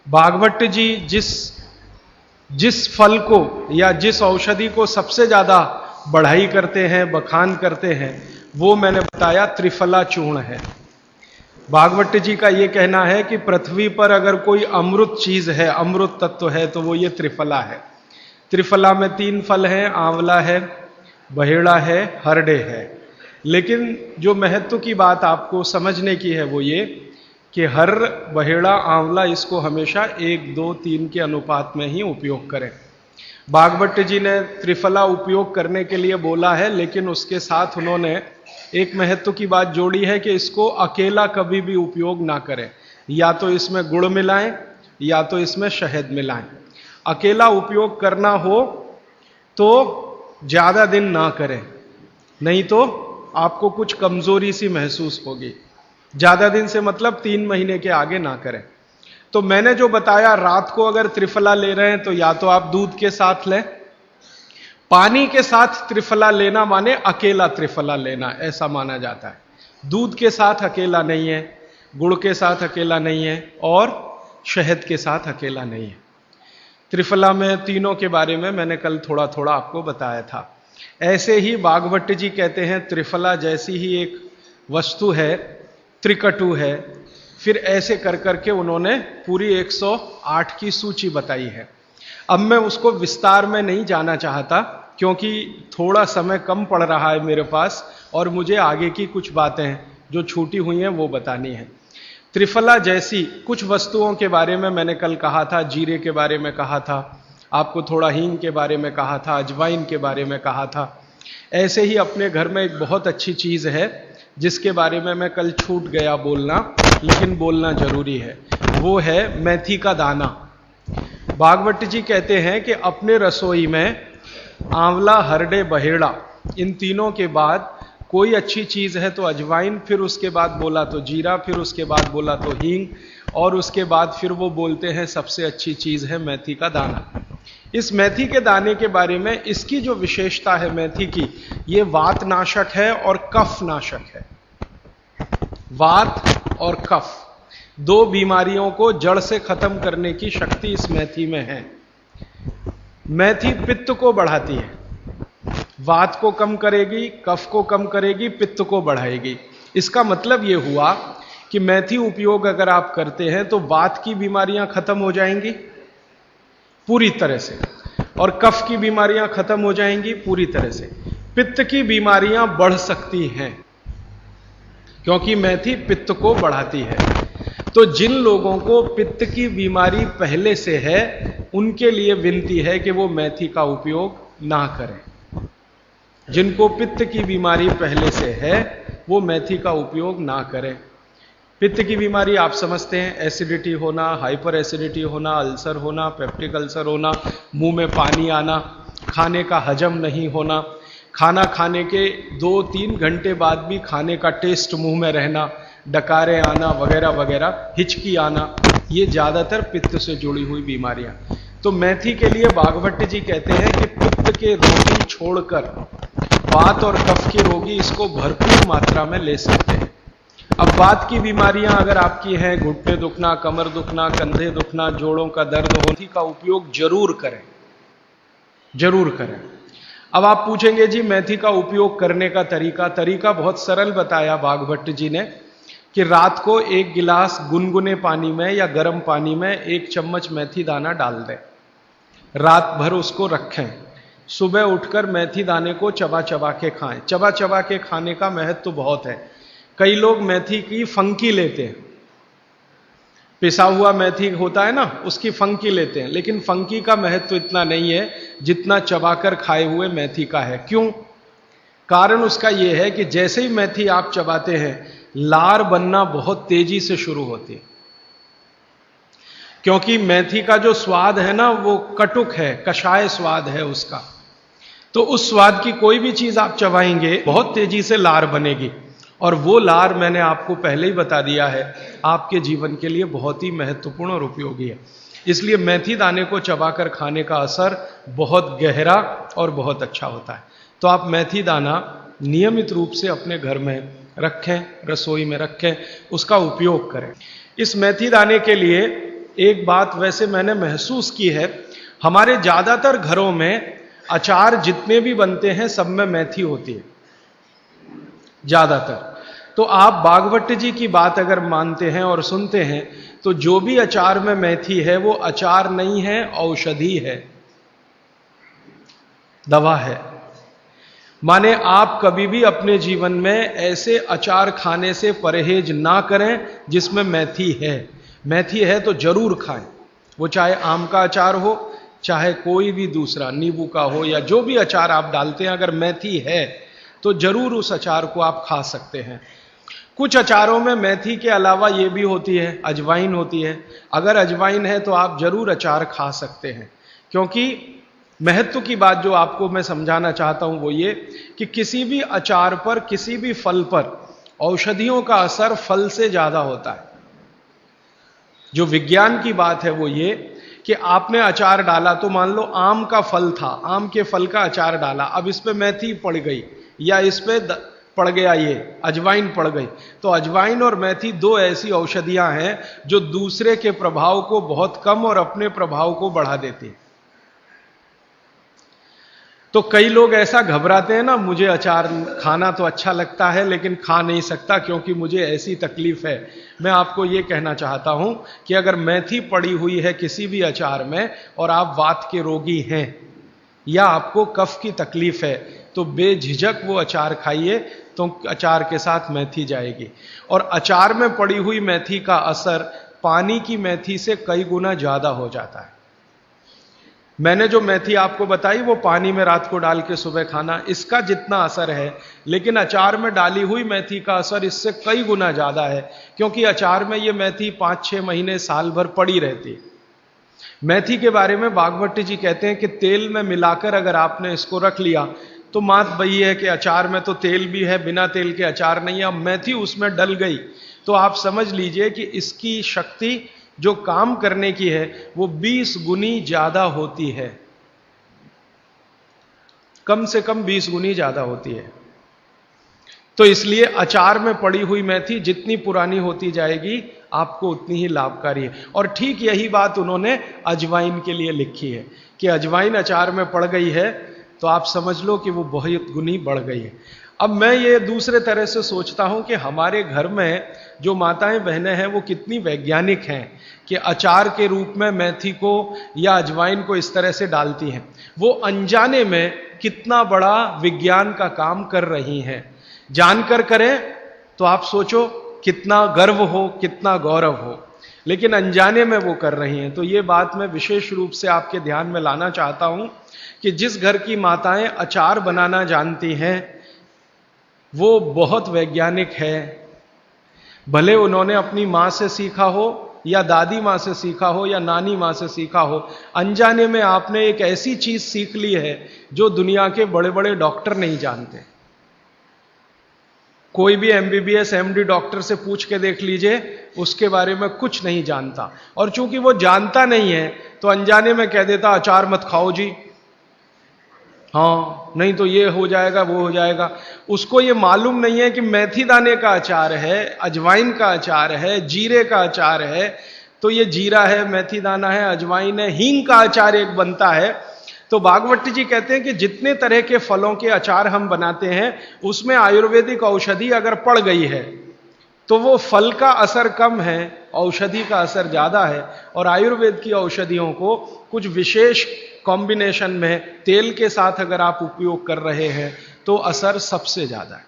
भागवत जी जिस फल को या जिस औषधि को सबसे ज्यादा बढ़ाई करते हैं, बखान करते हैं, वो मैंने बताया त्रिफला चूर्ण है। भागवत जी का यह कहना है कि पृथ्वी पर अगर कोई अमृत चीज है, अमृत तत्व है, तो वो ये त्रिफला है। त्रिफला में 3 फल हैं, आंवला है, बहेड़ा है, हरडे है। लेकिन जो महत्व की बात आपको समझने की है वो ये कि हर, बहेड़ा, आंवला इसको हमेशा 1, 2, 3 के अनुपात में ही उपयोग करें। भागवत जी ने त्रिफला उपयोग करने के लिए बोला है, लेकिन उसके साथ उन्होंने एक महत्व की बात जोड़ी है कि इसको अकेला कभी भी उपयोग ना करें, या तो इसमें गुड़ मिलाएं या तो इसमें शहद मिलाएं। अकेला उपयोग करना हो तो ज्यादा दिन ना करें, नहीं तो आपको कुछ कमजोरी सी महसूस होगी। ज्यादा दिन से मतलब 3 महीने के आगे ना करें। तो मैंने जो बताया, रात को अगर त्रिफला ले रहे हैं तो या तो आप दूध के साथ लें, पानी के साथ त्रिफला लेना माने अकेला त्रिफला लेना, ऐसा माना जाता है। दूध के साथ अकेला नहीं है, गुड़ के साथ अकेला नहीं है, और शहद के साथ अकेला नहीं है। त्रिफला में तीनों के बारे में मैंने कल थोड़ा थोड़ा आपको बताया था। ऐसे ही भागवत जी कहते हैं त्रिफला जैसी ही एक वस्तु है, त्रिकटु है। फिर ऐसे कर करके उन्होंने पूरी 108 की सूची बताई है। अब मैं उसको विस्तार में नहीं जाना चाहता, क्योंकि थोड़ा समय कम पड़ रहा है मेरे पास, और मुझे आगे की कुछ बातें जो छूटी हुई हैं वो बतानी है। त्रिफला जैसी कुछ वस्तुओं के बारे में मैंने कल कहा था, जीरे के बारे में कहा था, आपको थोड़ा हींग के बारे में कहा था, अजवाइन के बारे में कहा था। ऐसे ही अपने घर में एक बहुत अच्छी चीज है जिसके बारे में मैं कल छूट गया बोलना, लेकिन बोलना जरूरी है, वो है मेथी का दाना। भागवत जी कहते हैं कि अपने रसोई में आंवला, हरडे, बहेड़ा, इन तीनों के बाद कोई अच्छी चीज है तो अजवाइन, फिर उसके बाद बोला तो जीरा, फिर उसके बाद बोला तो हींग, और उसके बाद फिर वो बोलते हैं सबसे अच्छी चीज है मेथी का दाना। इस मेथी के दाने के बारे में इसकी जो विशेषता है मेथी की, ये वात नाशक है और कफ नाशक है। वात और कफ, 2 बीमारियों को जड़ से खत्म करने की शक्ति इस मेथी में है। मेथी पित्त को बढ़ाती है, वात को कम करेगी, कफ को कम करेगी, पित्त को बढ़ाएगी। इसका मतलब यह हुआ कि मेथी उपयोग अगर आप करते हैं तो वात की बीमारियां खत्म हो जाएंगी पूरी तरह से, और कफ की बीमारियां खत्म हो जाएंगी पूरी तरह से। पित्त की बीमारियां बढ़ सकती हैं क्योंकि मेथी पित्त को बढ़ाती है। तो जिन लोगों को पित्त की बीमारी पहले से है, उनके लिए विनती है कि वो मेथी का उपयोग ना करें। जिनको पित्त की बीमारी पहले से है वो मेथी का उपयोग ना करें। पित्त की बीमारी आप समझते हैं, एसिडिटी होना, हाइपर एसिडिटी होना, अल्सर होना, पेप्टिक अल्सर होना, मुंह में पानी आना, खाने का हजम नहीं होना, खाना खाने के 2-3 घंटे बाद भी खाने का टेस्ट मुंह में रहना, डकारे आना वगैरह वगैरह, हिचकी आना, ये ज्यादातर पित्त से जुड़ी हुई बीमारियां। तो मेथी के लिए भागवत जी कहते हैं कि पित्त के रोगी छोड़कर वात और कफ के रोगी इसको भरपूर मात्रा में ले सकते हैं। अब वात की बीमारियां अगर आपकी हैं, घुटने दुखना, कमर दुखना, कंधे दुखना, जोड़ों का दर्द, मेथी का उपयोग जरूर करें, जरूर करें। अब आप पूछेंगे जी मेथी का उपयोग करने का तरीका बहुत सरल बताया भागवत जी ने कि रात को 1 गिलास गुनगुने पानी में या गर्म पानी में 1 चम्मच मेथी दाना डाल दें, रात भर उसको रखें, सुबह उठकर मेथी दाने को चबा चबा के खाएं। चबा चबा के खाने का महत्व तो बहुत है। कई लोग मेथी की फंकी लेते हैं, पिसा हुआ मेथी होता है ना, उसकी फंकी लेते हैं, लेकिन फंकी का महत्व इतना नहीं है जितना चबाकर खाए हुए मेथी का है। क्यों? कारण उसका यह है कि जैसे ही मेथी आप चबाते हैं, लार बनना बहुत तेजी से शुरू होती है, क्योंकि मेथी का जो स्वाद है ना वो कटुक है, कषाय स्वाद है उसका। तो उस स्वाद की कोई भी चीज आप चबाएंगे बहुत तेजी से लार बनेगी, और वो लार मैंने आपको पहले ही बता दिया है आपके जीवन के लिए बहुत ही महत्वपूर्ण और उपयोगी है। इसलिए मेथी दाने को चबाकर खाने का असर बहुत गहरा और बहुत अच्छा होता है। तो आप मेथी दाना नियमित रूप से अपने घर में रखें, रसोई में रखें, उसका उपयोग करें। इस मेथी दाने के लिए एक बात वैसे मैंने महसूस की है, हमारे ज्यादातर घरों में अचार जितने भी बनते हैं सब में मेथी होती है, ज्यादातर। तो आप बागवट जी की बात अगर मानते हैं और सुनते हैं तो जो भी अचार में मेथी है वो अचार नहीं है, औषधि है, दवा है। माने आप कभी भी अपने जीवन में ऐसे अचार खाने से परहेज ना करें जिसमें मेथी है। मेथी है तो जरूर खाएं, वो चाहे आम का अचार हो, चाहे कोई भी दूसरा नींबू का हो, या जो भी अचार आप डालते हैं, अगर मेथी है तो जरूर उस अचार को आप खा सकते हैं। कुछ अचारों में मेथी के अलावा ये भी होती है, अजवाइन होती है। अगर अजवाइन है तो आप जरूर अचार खा सकते हैं, क्योंकि महत्व की बात जो आपको मैं समझाना चाहता हूं वो ये कि किसी भी अचार पर, किसी भी फल पर औषधियों का असर फल से ज्यादा होता है। जो विज्ञान की बात है वो ये कि आपने अचार डाला, तो मान लो आम का फल था, आम के फल का अचार डाला, अब इस पे मेथी पड़ गई या इस पे पड़ गया ये अजवाइन पड़ गई, तो अजवाइन और मेथी दो ऐसी औषधियां हैं जो दूसरे के प्रभाव को बहुत कम और अपने प्रभाव को बढ़ा देती हैं। तो कई लोग ऐसा घबराते हैं ना, मुझे अचार खाना तो अच्छा लगता है लेकिन खा नहीं सकता क्योंकि मुझे ऐसी तकलीफ है। मैं आपको यह कहना चाहता हूं कि अगर मेथी पड़ी हुई है किसी भी अचार में और आप वात के रोगी हैं या आपको कफ की तकलीफ है तो बेझिझक वो अचार खाइए, तो अचार के साथ मेथी जाएगी। और अचार में पड़ी हुई मेथी का असर पानी की मेथी से कई गुना ज्यादा हो जाता है। मैंने जो मेथी आपको बताई वो पानी में रात को डाल के सुबह खाना, इसका जितना असर है, लेकिन अचार में डाली हुई मेथी का असर इससे कई गुना ज्यादा है, क्योंकि अचार में ये मेथी 5-6 महीने साल भर पड़ी रहती है। मेथी के बारे में बागवट जी कहते हैं कि तेल में मिलाकर अगर आपने इसको रख लिया तो बात वही है कि अचार में तो तेल भी है, बिना तेल के अचार नहीं है। अब मेथी उसमें डल गई तो आप समझ लीजिए कि इसकी शक्ति जो काम करने की है वो 20 गुनी ज्यादा होती है, कम से कम 20 गुनी ज्यादा होती है। तो इसलिए अचार में पड़ी हुई मेथी जितनी पुरानी होती जाएगी आपको उतनी ही लाभकारी है। और ठीक यही बात उन्होंने अजवाइन के लिए लिखी है कि अजवाइन अचार में पड़ गई है तो आप समझ लो कि वो बहुत गुनी बढ़ गई है। अब मैं ये दूसरे तरह से सोचता हूं कि हमारे घर में जो माताएं बहनें हैं वो कितनी वैज्ञानिक हैं कि अचार के रूप में मेथी को या अजवाइन को इस तरह से डालती हैं। वो अनजाने में कितना बड़ा विज्ञान का काम कर रही हैं। जानकर करें तो आप सोचो कितना गर्व हो, कितना गौरव हो, लेकिन अनजाने में वो कर रही हैं। तो ये बात मैं विशेष रूप से आपके ध्यान में लाना चाहता हूं कि जिस घर की माताएं अचार बनाना जानती हैं वो बहुत वैज्ञानिक है। भले उन्होंने अपनी मां से सीखा हो या दादी मां से सीखा हो या नानी मां से सीखा हो, अनजाने में आपने एक ऐसी चीज सीख ली है जो दुनिया के बड़े बड़े डॉक्टर नहीं जानते। कोई भी MBBS MD डॉक्टर से पूछ के देख लीजिए, उसके बारे में कुछ नहीं जानता। और चूंकि वो जानता नहीं है तो अनजाने में कह देता अचार मत खाओ जी, हाँ नहीं तो ये हो जाएगा वो हो जाएगा। उसको ये मालूम नहीं है कि मेथी दाने का अचार है, अजवाइन का अचार है, जीरे का अचार है, तो ये जीरा है, मेथी दाना है, अजवाइन है, हींग का अचार एक बनता है। तो बागवट जी कहते हैं कि जितने तरह के फलों के अचार हम बनाते हैं उसमें आयुर्वेदिक औषधि अगर पड़ गई है तो वो फल का असर कम है, औषधि का असर ज्यादा है। और आयुर्वेद की औषधियों को कुछ विशेष कॉम्बिनेशन में तेल के साथ अगर आप उपयोग कर रहे हैं तो असर सबसे ज्यादा है।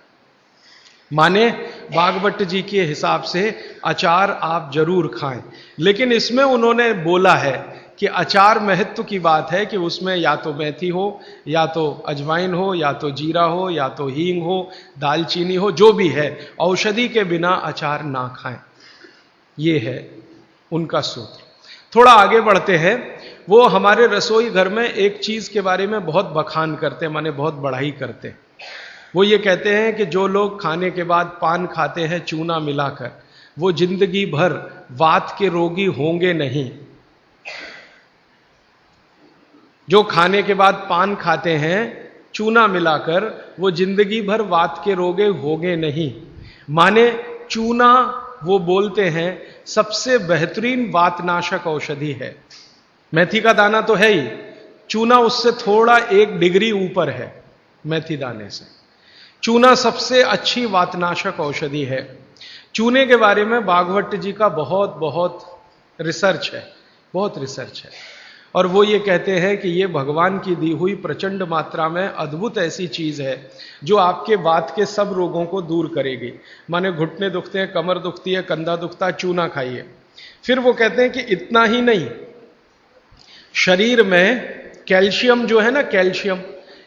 माने बागवट जी के हिसाब से अचार आप जरूर खाएं, लेकिन इसमें उन्होंने बोला है कि अचार महत्व की बात है कि उसमें या तो मेथी हो, या तो अजवाइन हो, या तो जीरा हो, या तो हींग हो, दालचीनी हो, जो भी है, औषधि के बिना अचार ना खाएं। ये है उनका सूत्र। थोड़ा आगे बढ़ते हैं। वो हमारे रसोई घर में एक चीज के बारे में बहुत बखान करते हैं, माने बहुत बढ़ाई करते हैं। वो ये कहते हैं कि जो लोग खाने के बाद पान खाते हैं चूना मिलाकर, वो जिंदगी भर वात के रोगी होंगे नहीं। जो खाने के बाद पान खाते हैं चूना मिलाकर, वो जिंदगी भर वात के रोगी होंगे नहीं। माने चूना वो बोलते हैं सबसे बेहतरीन वातनाशक औषधि है। मेथी का दाना तो है ही, चूना उससे थोड़ा 1 डिग्री ऊपर है। मेथी दाने से चूना सबसे अच्छी वातनाशक औषधि है। चूने के बारे में भागवत जी का बहुत बहुत रिसर्च है, बहुत रिसर्च है, और वो ये कहते हैं कि ये भगवान की दी हुई प्रचंड मात्रा में अद्भुत ऐसी चीज है जो आपके वात के सब रोगों को दूर करेगी। माने घुटने दुखते हैं, कमर दुखती है, कंधा दुखता है, चूना खाइए। फिर वो कहते हैं कि इतना ही नहीं, शरीर में कैल्शियम जो है ना, कैल्शियम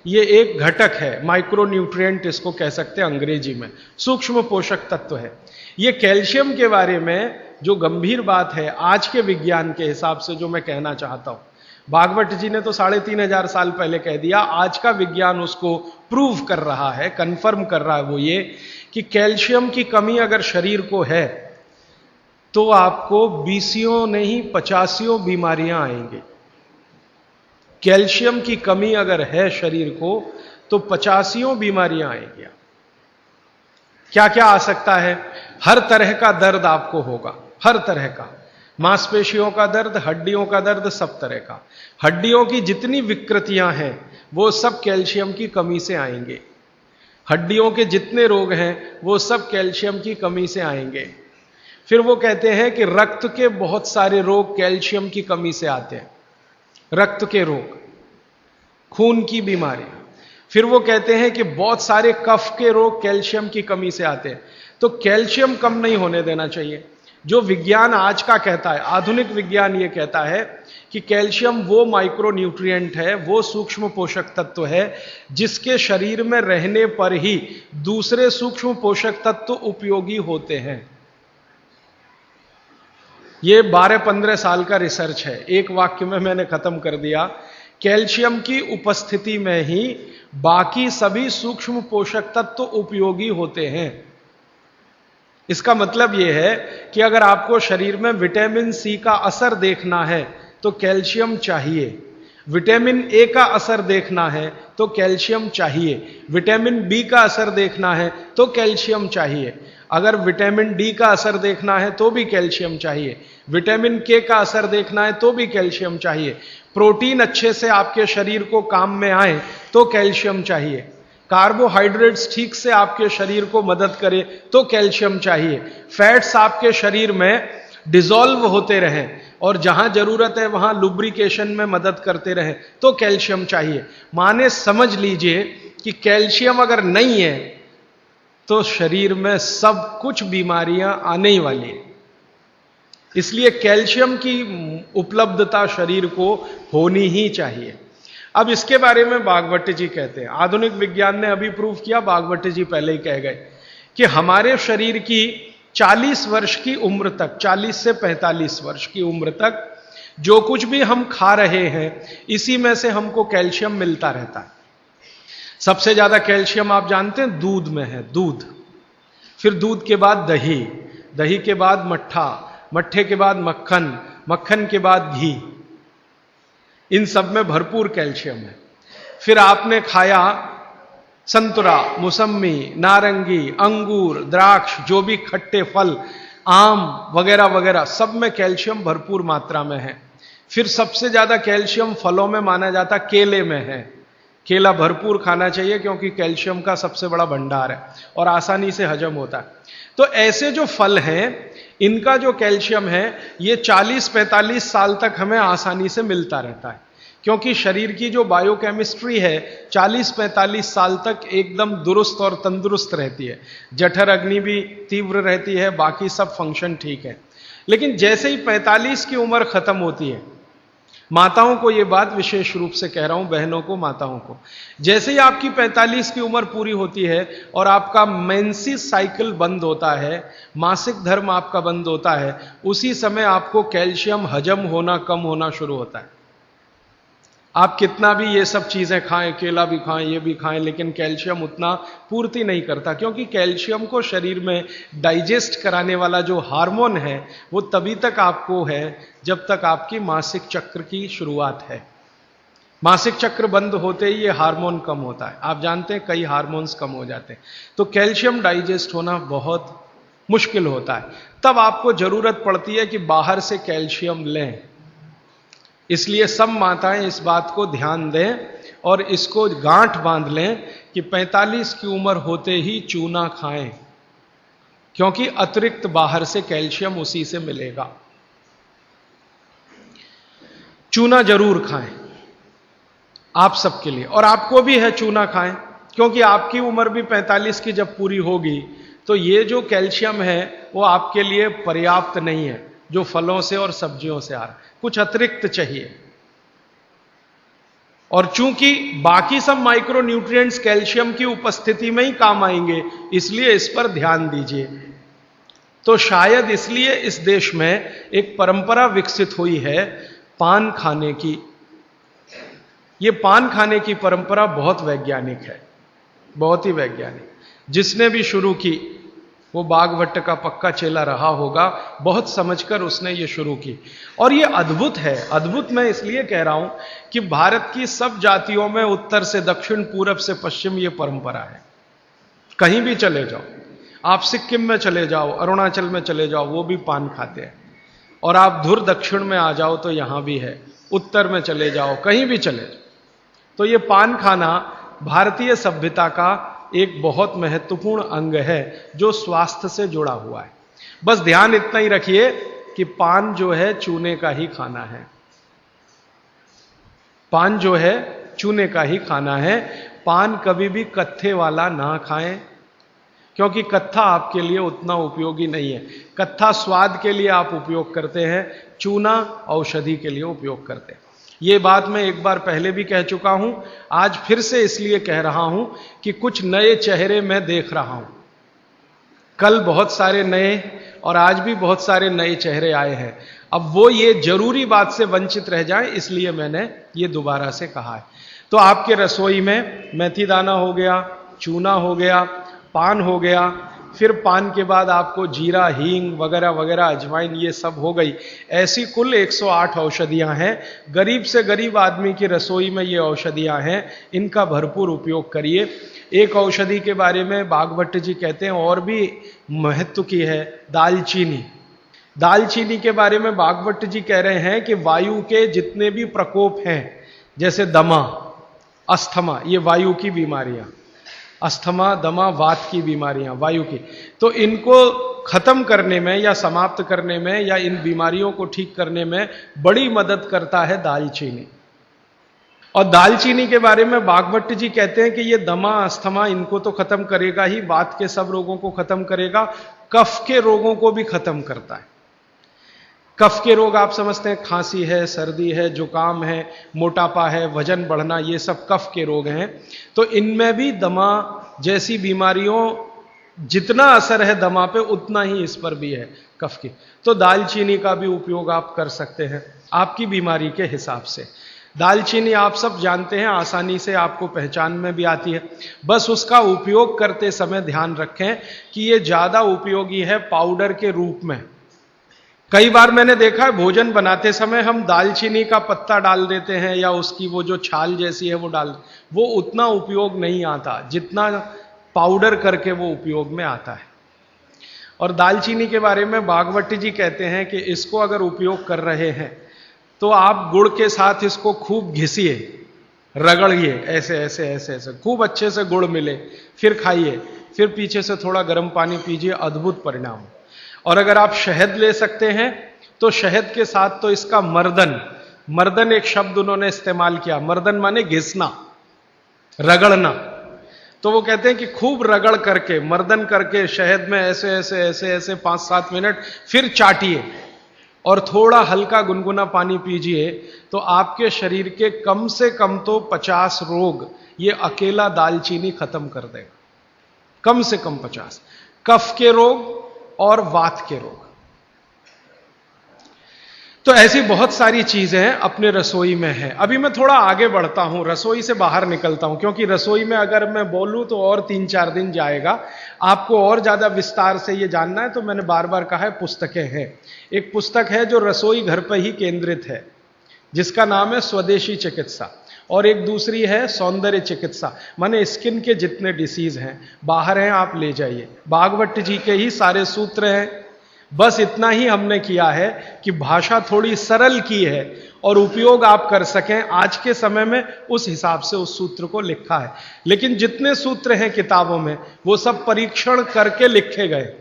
ये एक घटक है, माइक्रो न्यूट्रिएंट इसको कह सकते हैं अंग्रेजी में, सूक्ष्म पोषक तत्व है। ये कैल्शियम के बारे में जो गंभीर बात है आज के विज्ञान के हिसाब से जो मैं कहना चाहता हूं, भागवत जी ने तो 3500 साल पहले कह दिया, आज का विज्ञान उसको प्रूव कर रहा है, कंफर्म कर रहा है। वो ये कि कैल्शियम की कमी अगर शरीर को है तो आपको 20 नहीं 50 बीमारियां आएंगी। कैल्शियम की कमी अगर है शरीर को तो 50 बीमारियां आएंगी। क्या क्या आ सकता है? हर तरह का दर्द आपको होगा, हर तरह का, मांसपेशियों का दर्द, हड्डियों का दर्द, सब तरह का। हड्डियों की जितनी विकृतियां हैं वो सब कैल्शियम की कमी से आएंगे। हड्डियों के जितने रोग हैं वो सब कैल्शियम की कमी से आएंगे। फिर वो कहते हैं कि रक्त के बहुत सारे रोग कैल्शियम की कमी से आते हैं, रक्त के रोग, खून की बीमारी। फिर वो कहते हैं कि बहुत सारे कफ के रोग कैल्शियम की कमी से आते हैं। तो कैल्शियम कम नहीं होने देना चाहिए। जो विज्ञान आज का कहता है, आधुनिक विज्ञान ये कहता है कि कैल्शियम वो माइक्रो न्यूट्रिएंट है, वो सूक्ष्म पोषक तत्व है जिसके शरीर में रहने पर ही दूसरे सूक्ष्म पोषक तत्व उपयोगी होते हैं। ये 12-15 साल का रिसर्च है, एक वाक्य में मैंने खत्म कर दिया। कैल्शियम की उपस्थिति में ही बाकी सभी सूक्ष्म पोषक तत्व उपयोगी होते हैं। इसका मतलब यह है कि अगर आपको शरीर में विटामिन सी का असर देखना है तो कैल्शियम चाहिए, विटामिन ए का असर देखना है तो कैल्शियम चाहिए, विटामिन बी का असर देखना है तो कैल्शियम चाहिए, अगर विटामिन डी का असर देखना है तो भी कैल्शियम चाहिए, विटामिन के का असर देखना है तो भी कैल्शियम चाहिए, प्रोटीन अच्छे से आपके शरीर को काम में आए तो कैल्शियम चाहिए, कार्बोहाइड्रेट्स ठीक से आपके शरीर को मदद करे तो कैल्शियम चाहिए, फैट्स आपके शरीर में डिसॉल्व होते रहें और जहां जरूरत है वहां लुब्रिकेशन में मदद करते रहें तो कैल्शियम चाहिए। माने समझ लीजिए कि कैल्शियम अगर नहीं है तो शरीर में सब कुछ बीमारियां आने ही वाली है। इसलिए कैल्शियम की उपलब्धता शरीर को होनी ही चाहिए। अब इसके बारे में भागवत जी कहते हैं, आधुनिक विज्ञान ने अभी प्रूव किया, भागवत जी पहले ही कह गए कि हमारे शरीर की 40 वर्ष की उम्र तक, 40 से 45 वर्ष की उम्र तक जो कुछ भी हम खा रहे हैं इसी में से हमको कैल्शियम मिलता रहता है। सबसे ज्यादा कैल्शियम आप जानते हैं दूध में है, दूध, फिर दूध के बाद दही, दही के बाद मट्ठा, मट्ठे के बाद मक्खन, मक्खन के बाद घी, इन सब में भरपूर कैल्शियम है। फिर आपने खाया संतरा, मौसम्मी, नारंगी, अंगूर, द्राक्ष, जो भी खट्टे फल, आम वगैरह वगैरह, सब में कैल्शियम भरपूर मात्रा में है। फिर सबसे ज्यादा कैल्शियम फलों में माना जाता केले में है। केला भरपूर खाना चाहिए क्योंकि कैल्शियम का सबसे बड़ा भंडार है और आसानी से हजम होता है। तो ऐसे जो फल हैं इनका जो कैल्शियम है ये 40-45 साल तक हमें आसानी से मिलता रहता है, क्योंकि शरीर की जो बायोकेमिस्ट्री है 40-45 साल तक एकदम दुरुस्त और तंदुरुस्त रहती है। जठर अग्नि भी तीव्र रहती है, बाकी सब फंक्शन ठीक है। लेकिन जैसे ही 45 की उम्र खत्म होती है, माताओं को यह बात विशेष रूप से कह रहा हूं, बहनों को, माताओं को, जैसे ही आपकी 45 की उम्र पूरी होती है और आपका मेंसिस साइकिल बंद होता है, मासिक धर्म आपका बंद होता है, उसी समय आपको कैल्शियम हजम होना कम होना शुरू होता है। आप कितना भी ये सब चीजें खाएं, केला भी खाएं, ये भी खाएं, लेकिन कैल्शियम उतना पूर्ति नहीं करता, क्योंकि कैल्शियम को शरीर में डाइजेस्ट कराने वाला जो हार्मोन है वो तभी तक आपको है जब तक आपकी मासिक चक्र की शुरुआत है। मासिक चक्र बंद होते ही ये हार्मोन कम होता है। आप जानते हैं कई हार्मोन्स कम हो जाते हैं। तो कैल्शियम डाइजेस्ट होना बहुत मुश्किल होता है, तब आपको जरूरत पड़ती है कि बाहर से कैल्शियम लें। इसलिए सब माताएं इस बात को ध्यान दें और इसको गांठ बांध लें कि 45 की उम्र होते ही चूना खाएं, क्योंकि अतिरिक्त बाहर से कैल्शियम उसी से मिलेगा। चूना जरूर खाएं आप सबके लिए, और आपको भी है चूना खाएं, क्योंकि आपकी उम्र भी 45 की जब पूरी होगी तो ये जो कैल्शियम है वो आपके लिए पर्याप्त नहीं है जो फलों से और सब्जियों से आ रहा है, कुछ अतिरिक्त चाहिए। और चूंकि बाकी सब माइक्रो न्यूट्रिएंट्स कैल्शियम की उपस्थिति में ही काम आएंगे, इसलिए इस पर ध्यान दीजिए। तो शायद इसलिए इस देश में एक परंपरा विकसित हुई है पान खाने की। ये पान खाने की परंपरा बहुत वैज्ञानिक है, बहुत ही वैज्ञानिक। जिसने भी शुरू की वो बागवट का पक्का चेला रहा होगा, बहुत समझकर उसने ये शुरू की। और ये अद्भुत है। अद्भुत मैं इसलिए कह रहा हूं कि भारत की सब जातियों में उत्तर से दक्षिण, पूरब से पश्चिम ये परंपरा है। कहीं भी चले जाओ, आप सिक्किम में चले जाओ, अरुणाचल में चले जाओ, वो भी पान खाते हैं। और आप धुर दक्षिण में आ जाओ तो यहां भी है, उत्तर में चले जाओ, कहीं भी चले जाओ। तो ये पान खाना भारतीय सभ्यता का एक बहुत महत्वपूर्ण अंग है जो स्वास्थ्य से जुड़ा हुआ है। बस ध्यान इतना ही रखिए कि पान जो है चूने का ही खाना है। पान जो है चूने का ही खाना है। पान कभी भी कत्थे वाला ना खाएं, क्योंकि कत्था आपके लिए उतना उपयोगी नहीं है। कत्था स्वाद के लिए आप उपयोग करते हैं, चूना औषधि के लिए उपयोग करते हैं। ये बात मैं एक बार पहले भी कह चुका हूं, आज फिर से इसलिए कह रहा हूं कि कुछ नए चेहरे मैं देख रहा हूं। कल बहुत सारे नए और आज भी बहुत सारे नए चेहरे आए हैं। अब वो ये जरूरी बात से वंचित रह जाएं, इसलिए मैंने ये दोबारा से कहा है। तो आपके रसोई में मेथी दाना हो गया, चूना हो गया, पान हो गया, फिर पान के बाद आपको जीरा, हींग वगैरह वगैरह, अजवाइन, ये सब हो गई। ऐसी कुल 108 औषधियां हैं। गरीब से गरीब आदमी की रसोई में ये औषधियां हैं, इनका भरपूर उपयोग करिए। एक औषधि के बारे में बागवट जी कहते हैं और भी महत्व की है, दालचीनी। दालचीनी के बारे में बागवट जी कह रहे हैं कि वायु के जितने भी प्रकोप हैं, जैसे दमा, अस्थमा, ये वायु की बीमारियां, अस्थमा, दमा, वात की बीमारियां वायु की, तो इनको खत्म करने में या समाप्त करने में या इन बीमारियों को ठीक करने में बड़ी मदद करता है दालचीनी। और दालचीनी के बारे में बागवट जी कहते हैं कि ये दमा, अस्थमा, इनको तो खत्म करेगा ही, वात के सब रोगों को खत्म करेगा, कफ के रोगों को भी खत्म करता है। कफ के रोग आप समझते हैं, खांसी है, सर्दी है, जुकाम है, मोटापा है, वजन बढ़ना, ये सब कफ के रोग हैं। तो इनमें भी दमा जैसी बीमारियों जितना असर है दमा पे, उतना ही इस पर भी है, कफ की। तो दालचीनी का भी उपयोग आप कर सकते हैं आपकी बीमारी के हिसाब से। दालचीनी आप सब जानते हैं, आसानी से आपको पहचान में भी आती है। बस उसका उपयोग करते समय ध्यान रखें कि ये ज्यादा उपयोगी है पाउडर के रूप में। कई बार मैंने देखा है भोजन बनाते समय हम दालचीनी का पत्ता डाल देते हैं या उसकी वो जो छाल जैसी है वो डाल, वो उतना उपयोग नहीं आता जितना पाउडर करके वो उपयोग में आता है। और दालचीनी के बारे में बागवट जी कहते हैं कि इसको अगर उपयोग कर रहे हैं तो आप गुड़ के साथ इसको खूब घिसिए, रगड़िए, ऐसे ऐसे ऐसे ऐसे खूब अच्छे से गुड़ मिले, फिर खाइए, फिर पीछे से थोड़ा गर्म पानी पीजिए, अद्भुत परिणाम। और अगर आप शहद ले सकते हैं तो शहद के साथ तो इसका मर्दन, मर्दन एक शब्द उन्होंने इस्तेमाल किया, मर्दन माने घिसना, रगड़ना। तो वो कहते हैं कि खूब रगड़ करके, मर्दन करके शहद में ऐसे ऐसे ऐसे ऐसे 5-7 मिनट, फिर चाटिए और थोड़ा हल्का गुनगुना पानी पीजिए, तो आपके शरीर के कम से कम तो 50 रोग ये अकेला दालचीनी खत्म कर देगा, कम से कम 50। कफ के रोग और वात के रोग। तो ऐसी बहुत सारी चीजें अपने रसोई में हैं। अभी मैं थोड़ा आगे बढ़ता हूं, रसोई से बाहर निकलता हूं, क्योंकि रसोई में अगर मैं बोलूं तो और 3-4 दिन जाएगा। आपको और ज्यादा विस्तार से ये जानना है तो मैंने बार बार कहा है, पुस्तकें हैं। एक पुस्तक है जो रसोई घर पर ही केंद्रित है, जिसका नाम है स्वदेशी चिकित्सा। और एक दूसरी है सौंदर्य चिकित्सा, माने स्किन के जितने डिसीज हैं बाहर हैं आप ले जाइए। भागवत जी के ही सारे सूत्र हैं। बस इतना ही हमने किया है कि भाषा थोड़ी सरल की है और उपयोग आप कर सकें आज के समय में, उस हिसाब से उस सूत्र को लिखा है। लेकिन जितने सूत्र हैं किताबों में वो सब परीक्षण करके लिखे गए।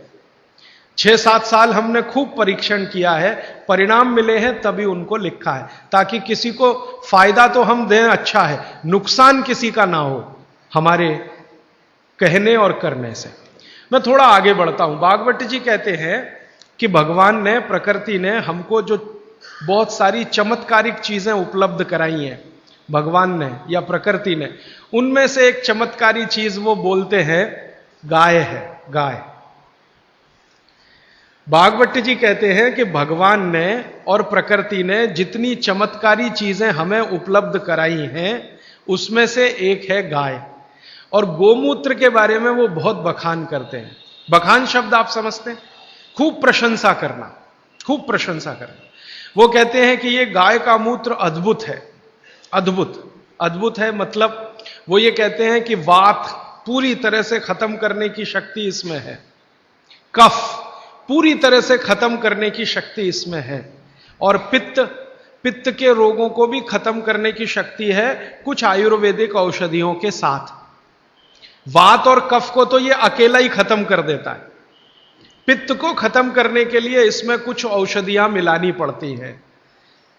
6-7 साल हमने खूब परीक्षण किया है, परिणाम मिले हैं तभी उनको लिखा है, ताकि किसी को फायदा तो हम दें अच्छा है, नुकसान किसी का ना हो हमारे कहने और करने से। मैं थोड़ा आगे बढ़ता हूं। भागवत जी कहते हैं कि भगवान ने, प्रकृति ने हमको जो बहुत सारी चमत्कारिक चीजें उपलब्ध कराई हैं, भगवान ने या प्रकृति ने, उनमें से एक चमत्कारी चीज वो बोलते हैं गाय है। गाय, भागवत जी कहते हैं कि भगवान ने और प्रकृति ने जितनी चमत्कारी चीजें हमें उपलब्ध कराई हैं उसमें से एक है गाय। और गोमूत्र के बारे में वो बहुत बखान करते हैं। बखान शब्द आप समझते हैं, खूब प्रशंसा करना, खूब प्रशंसा करना। वो कहते हैं कि ये गाय का मूत्र अद्भुत है। अद्भुत, अद्भुत है मतलब वो ये कहते हैं कि वात पूरी तरह से खत्म करने की शक्ति इसमें है, कफ पूरी तरह से खत्म करने की शक्ति इसमें है, और पित्त के रोगों को भी खत्म करने की शक्ति है कुछ आयुर्वेदिक औषधियों के साथ। वात और कफ को तो ये अकेला ही खत्म कर देता है, पित्त को खत्म करने के लिए इसमें कुछ औषधियां मिलानी पड़ती हैं।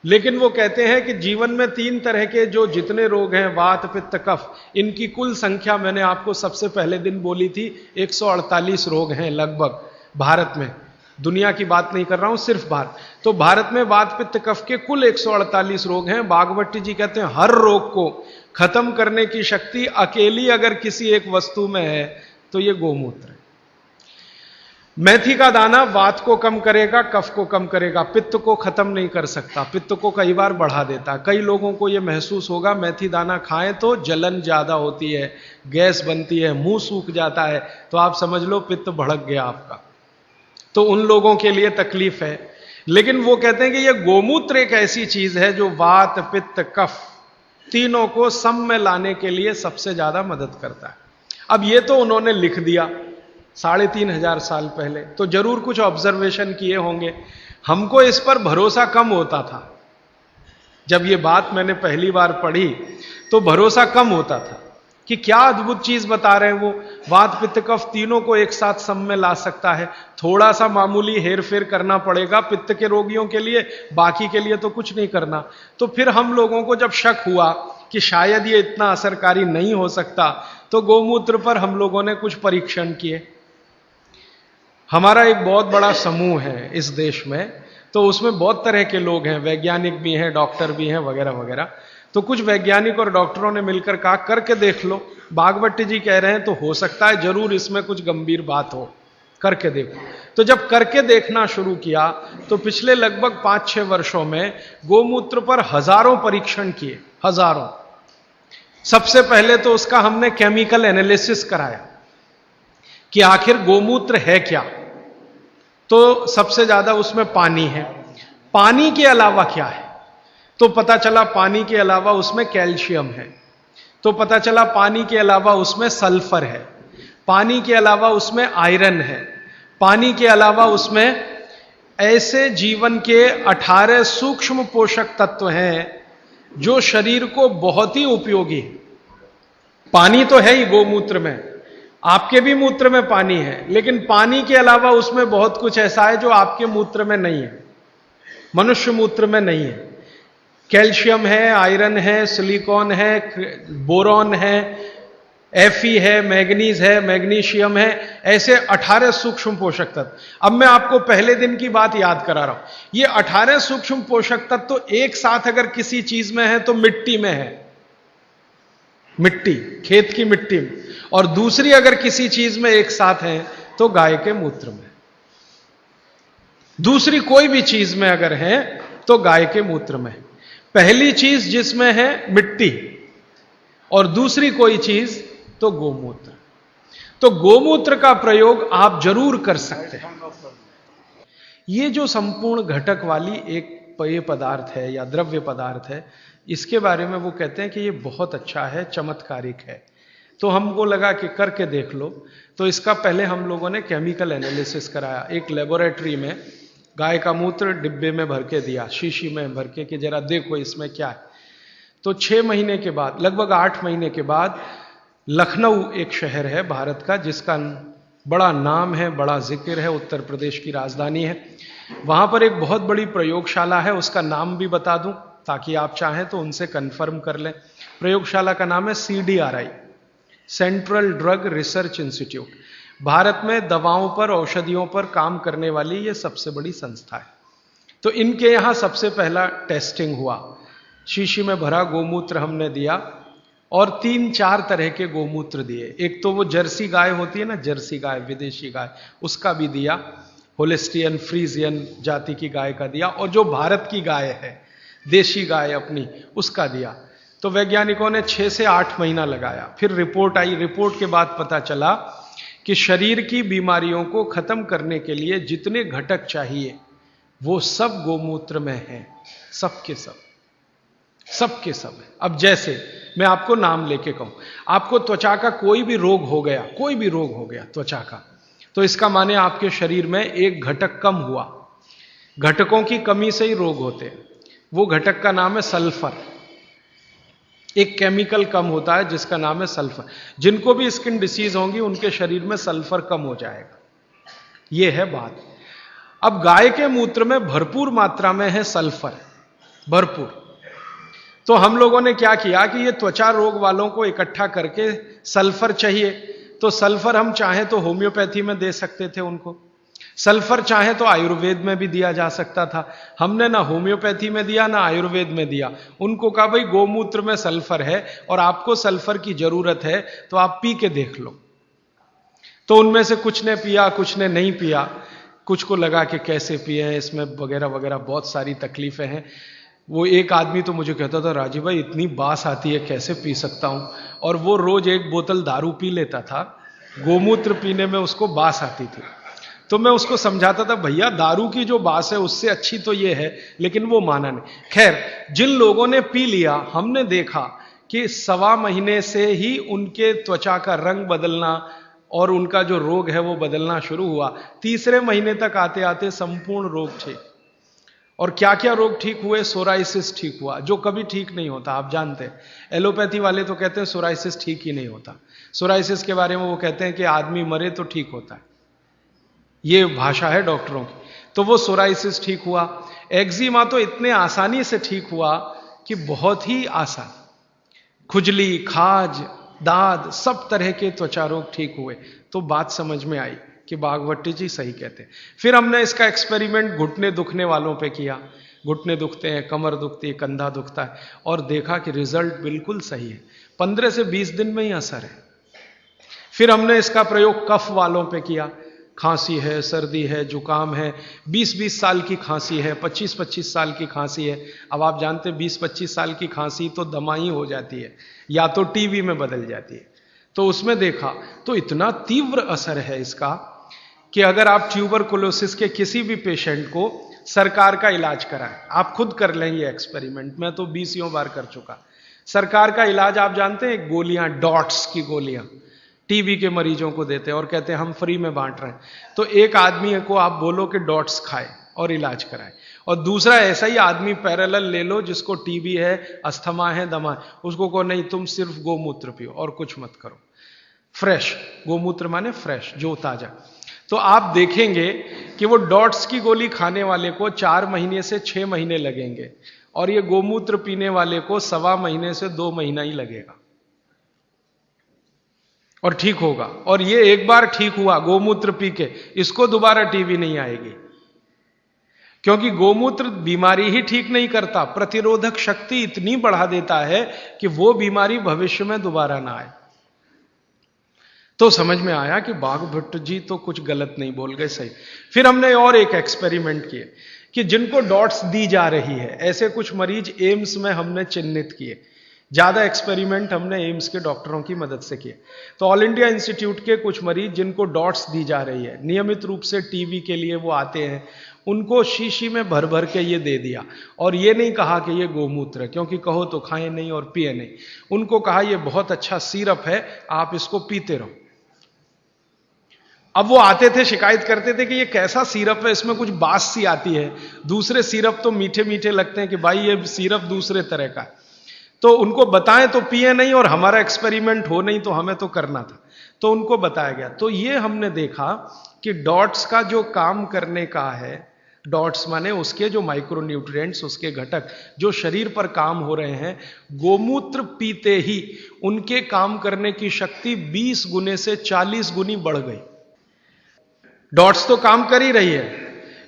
लेकिन वो कहते हैं कि जीवन में 3 तरह के जो जितने रोग हैं, वात पित्त कफ, इनकी कुल संख्या मैंने आपको सबसे पहले दिन बोली थी 148 रोग हैं लगभग भारत में। दुनिया की बात नहीं कर रहा हूं, सिर्फ भारत। तो भारत में वात पित्त कफ के कुल 148 रोग हैं। भागवत जी कहते हैं हर रोग को खत्म करने की शक्ति अकेली अगर किसी एक वस्तु में है तो ये गोमूत्र है। मेथी का दाना वात को कम करेगा, कफ को कम करेगा, पित्त को खत्म नहीं कर सकता, पित्त को कई बार बढ़ा देता। कई लोगों को यह महसूस होगा मेथी दाना खाएं तो जलन ज्यादा होती है, गैस बनती है, मुंह सूख जाता है, तो आप समझ लो पित्त भड़क गया आपका, तो उन लोगों के लिए तकलीफ है। लेकिन वो कहते हैं कि यह गोमूत्र एक ऐसी चीज है जो वात पित्त कफ तीनों को सम में लाने के लिए सबसे ज्यादा मदद करता है। अब ये तो उन्होंने लिख दिया 3500 साल पहले, तो जरूर कुछ ऑब्जर्वेशन किए होंगे। हमको इस पर भरोसा कम होता था। जब ये बात मैंने पहली बार पढ़ी तो भरोसा कम होता था कि क्या अद्भुत चीज बता रहे हैं वो, वात पित्त कफ तीनों को एक साथ सम में ला सकता है। थोड़ा सा मामूली हेरफेर करना पड़ेगा पित्त के रोगियों के लिए, बाकी के लिए तो कुछ नहीं करना। तो फिर हम लोगों को जब शक हुआ कि शायद ये इतना असरकारी नहीं हो सकता, तो गोमूत्र पर हम लोगों ने कुछ परीक्षण किए। हमारा एक बहुत बड़ा समूह है इस देश में, तो उसमें बहुत तरह के लोग हैं, वैज्ञानिक भी हैं, डॉक्टर भी हैं, वगैरह वगैरह। तो कुछ वैज्ञानिक और डॉक्टरों ने मिलकर कहा करके देख लो, भागवत जी कह रहे हैं तो हो सकता है जरूर इसमें कुछ गंभीर बात हो, करके देखो। तो जब करके देखना शुरू किया तो पिछले लगभग 5-6 वर्षों में गोमूत्र पर हजारों परीक्षण किए, हजारों। सबसे पहले तो उसका हमने केमिकल एनालिसिस कराया कि आखिर गोमूत्र है क्या। तो सबसे ज्यादा उसमें पानी है, पानी के अलावा क्या है, तो पता चला पानी के अलावा उसमें कैल्शियम है, तो पता चला पानी के अलावा उसमें सल्फर है, पानी के अलावा उसमें आयरन है, पानी के अलावा उसमें ऐसे जीवन के 18 सूक्ष्म पोषक तत्व हैं जो शरीर को बहुत ही उपयोगी है। पानी तो है ही गोमूत्र में, आपके भी मूत्र में पानी है, लेकिन पानी के अलावा उसमें बहुत कुछ ऐसा है जो आपके मूत्र में नहीं है, मनुष्य मूत्र में नहीं है। कैल्शियम है, आयरन है, सिलिकॉन है, बोरॉन है, Fe है, मैग्नीज है, मैग्नीशियम है, ऐसे 18 सूक्ष्म पोषक तत्व। अब मैं आपको पहले दिन की बात याद करा रहा हूं। ये 18 सूक्ष्म पोषक तत्व तो एक साथ अगर किसी चीज में है तो मिट्टी में है, मिट्टी, खेत की मिट्टी में, और दूसरी अगर किसी चीज में एक साथ है तो गाय के मूत्र में। दूसरी कोई भी चीज में अगर है तो गाय के मूत्र में। पहली चीज जिसमें है मिट्टी और दूसरी कोई चीज तो गोमूत्र। तो गोमूत्र का प्रयोग आप जरूर कर सकते हैं। ये जो संपूर्ण घटक वाली एक पेय पदार्थ है या द्रव्य पदार्थ है, इसके बारे में वो कहते हैं कि ये बहुत अच्छा है, चमत्कारिक है। तो हमको लगा कि करके देख लो। तो इसका पहले हम लोगों ने केमिकल एनालिसिस कराया। एक लेबोरेटरी में गाय का मूत्र डिब्बे में भर के दिया, शीशी में भर के, कि जरा देखो इसमें क्या है। तो 6 महीने के बाद, लगभग 8 महीने के बाद, लखनऊ एक शहर है भारत का जिसका बड़ा नाम है, बड़ा जिक्र है, उत्तर प्रदेश की राजधानी है। वहां पर एक बहुत बड़ी प्रयोगशाला है, उसका नाम भी बता दूं ताकि आप चाहें तो उनसे कंफर्म कर लें। प्रयोगशाला का नाम है CDRI, central drug research institute. Bharat में दवाओं पर, औषधियों पर काम करने वाली ये सबसे बड़ी संस्था है। तो इनके यहां सबसे पहला टेस्टिंग हुआ। शीशी में भरा गोमूत्र हमने दिया और 3-4 तरह के गोमूत्र दिए। एक तो वो जर्सी गाय होती है ना, जर्सी गाय, विदेशी गाय, उसका भी दिया। होलिस्टियन फ्रीजियन जाति की गाय का दिया, और जो भारत की गाय है, देशी गाय अपनी, उसका दिया। तो वैज्ञानिकों ने 6 से 8 महीना लगाया। फिर रिपोर्ट आई। रिपोर्ट के बाद पता चला कि शरीर की बीमारियों को खत्म करने के लिए जितने घटक चाहिए वो सब गोमूत्र में हैं, सबके सब, सबके सब है। अब जैसे मैं आपको नाम लेके कहूं, आपको त्वचा का कोई भी रोग हो गया, कोई भी रोग हो गया त्वचा का, तो इसका माने आपके शरीर में एक घटक कम हुआ। घटकों की कमी से ही रोग होते हैं। वो घटक का नाम है सल्फर। एक केमिकल कम होता है जिसका नाम है सल्फर। जिनको भी स्किन डिसीज होंगी उनके शरीर में सल्फर कम हो जाएगा। यह है बात। अब गाय के मूत्र में भरपूर मात्रा में है सल्फर, भरपूर। तो हम लोगों ने क्या किया कि ये त्वचा रोग वालों को इकट्ठा करके, सल्फर चाहिए तो सल्फर हम चाहें तो होम्योपैथी में दे सकते थे उनको, सल्फर चाहे तो आयुर्वेद में भी दिया जा सकता था। हमने ना होम्योपैथी में दिया ना आयुर्वेद में दिया। उनको कहा भाई गोमूत्र में सल्फर है और आपको सल्फर की जरूरत है तो आप पी के देख लो। तो उनमें से कुछ ने पिया, कुछ ने नहीं पिया, कुछ को लगा कि कैसे पिए, इसमें वगैरह वगैरह बहुत सारी तकलीफें हैं। वो एक आदमी तो मुझे कहता था, राजीव भाई इतनी बास आती है, कैसे पी सकता हूं। और वो रोज 1 बोतल दारू पी लेता था, गोमूत्र पीने में उसको बास आती थी। तो मैं उसको समझाता था, भैया दारू की जो बास है उससे अच्छी तो ये है, लेकिन वो माना नहीं। खैर, जिन लोगों ने पी लिया, हमने देखा कि 1.25 महीने से ही उनके त्वचा का रंग बदलना और उनका जो रोग है वो बदलना शुरू हुआ। 3रे महीने तक आते आते संपूर्ण रोग ठीक। और क्या क्या रोग ठीक हुए? सोराइसिस ठीक हुआ, जो कभी ठीक नहीं होता, आप जानते हैं। एलोपैथी वाले तो कहते हैं सोराइसिस ठीक ही नहीं होता। सोराइसिस के बारे में वो कहते हैं कि आदमी मरे तो ठीक होता है, ये भाषा है डॉक्टरों की। तो वो सोराइसिस ठीक हुआ। एक्जिमा तो इतने आसानी से ठीक हुआ कि बहुत ही आसान। खुजली, खाज, दाद, सब तरह के त्वचा रोग ठीक हुए। तो बात समझ में आई कि बागवती जी सही कहते हैं। फिर हमने इसका एक्सपेरिमेंट घुटने दुखने वालों पे किया। घुटने दुखते हैं, कमर दुखती है, कंधा दुखता है, और देखा कि रिजल्ट बिल्कुल सही है। 15 से 20 दिन में ही असर है। फिर हमने इसका प्रयोग कफ वालों पे किया। खांसी है, सर्दी है, जुकाम है, 20-20 साल की खांसी है, 25-25 साल की खांसी है। अब आप जानते हैं 20-25 साल की खांसी तो दमाई हो जाती है या तो टीबी में बदल जाती है। तो उसमें देखा तो इतना तीव्र असर है इसका कि अगर आप ट्यूबरकुलोसिस के किसी भी पेशेंट को सरकार का इलाज कराएं, आप खुद कर लें ये एक्सपेरिमेंट, मैं तो 20 बार कर चुका। सरकार का इलाज आप जानते हैं, गोलियां, डॉट्स की गोलियां टीबी के मरीजों को देते हैं और कहते हैं हम फ्री में बांट रहे हैं। तो एक आदमी को आप बोलो कि डॉट्स खाए और इलाज कराए, और दूसरा ऐसा ही आदमी पैरेलल ले लो जिसको टीबी है, अस्थमा है, दमा है, उसको कहो नहीं तुम सिर्फ गोमूत्र पियो और कुछ मत करो। फ्रेश गोमूत्र माने फ्रेश, जो ताजा। तो आप देखेंगे कि वो डॉट्स की गोली खाने वाले को 4 महीने से 6 महीने लगेंगे, और ये गोमूत्र पीने वाले को 1.25 महीने से 2 महीना ही लगेगा और ठीक होगा। और ये एक बार ठीक हुआ गोमूत्र पी के, इसको दोबारा टीबी नहीं आएगी, क्योंकि गोमूत्र बीमारी ही ठीक नहीं करता, प्रतिरोधक शक्ति इतनी बढ़ा देता है कि वो बीमारी भविष्य में दोबारा ना आए। तो समझ में आया कि बागभट्ट जी तो कुछ गलत नहीं बोल गए, सही। फिर हमने और एक एक्सपेरिमेंट किए कि जिनको डॉट्स दी जा रही है, ऐसे कुछ मरीज एम्स में हमने चिन्हित किए। ज्यादा एक्सपेरिमेंट हमने एम्स के डॉक्टरों की मदद से किए। तो ऑल इंडिया इंस्टीट्यूट के कुछ मरीज जिनको डॉट्स दी जा रही है, नियमित रूप से टीबी के लिए वो आते हैं, उनको शीशी में भर भर के ये दे दिया, और ये नहीं कहा कि ये गोमूत्र है, क्योंकि कहो तो खाएं नहीं और पिए नहीं। उनको कहा ये बहुत अच्छा सिरप है, आप इसको पीते रहो। अब वो आते थे, शिकायत करते थे कि ये कैसा सिरप है, इसमें कुछ बास सी आती है, दूसरे सिरप तो मीठे मीठे लगते हैं, कि भाई ये सिरप दूसरे तरह का है। तो उनको बताएं तो पिए नहीं, और हमारा एक्सपेरिमेंट हो नहीं तो हमें तो करना था, तो उनको बताया गया। तो ये हमने देखा कि डॉट्स का जो काम करने का है, डॉट्स माने उसके जो माइक्रोन्यूट्रिएंट्स, उसके घटक जो शरीर पर काम हो रहे हैं, गोमूत्र पीते ही उनके काम करने की शक्ति 20 गुने से 40 गुनी बढ़ गई। डॉट्स तो काम कर ही रही है,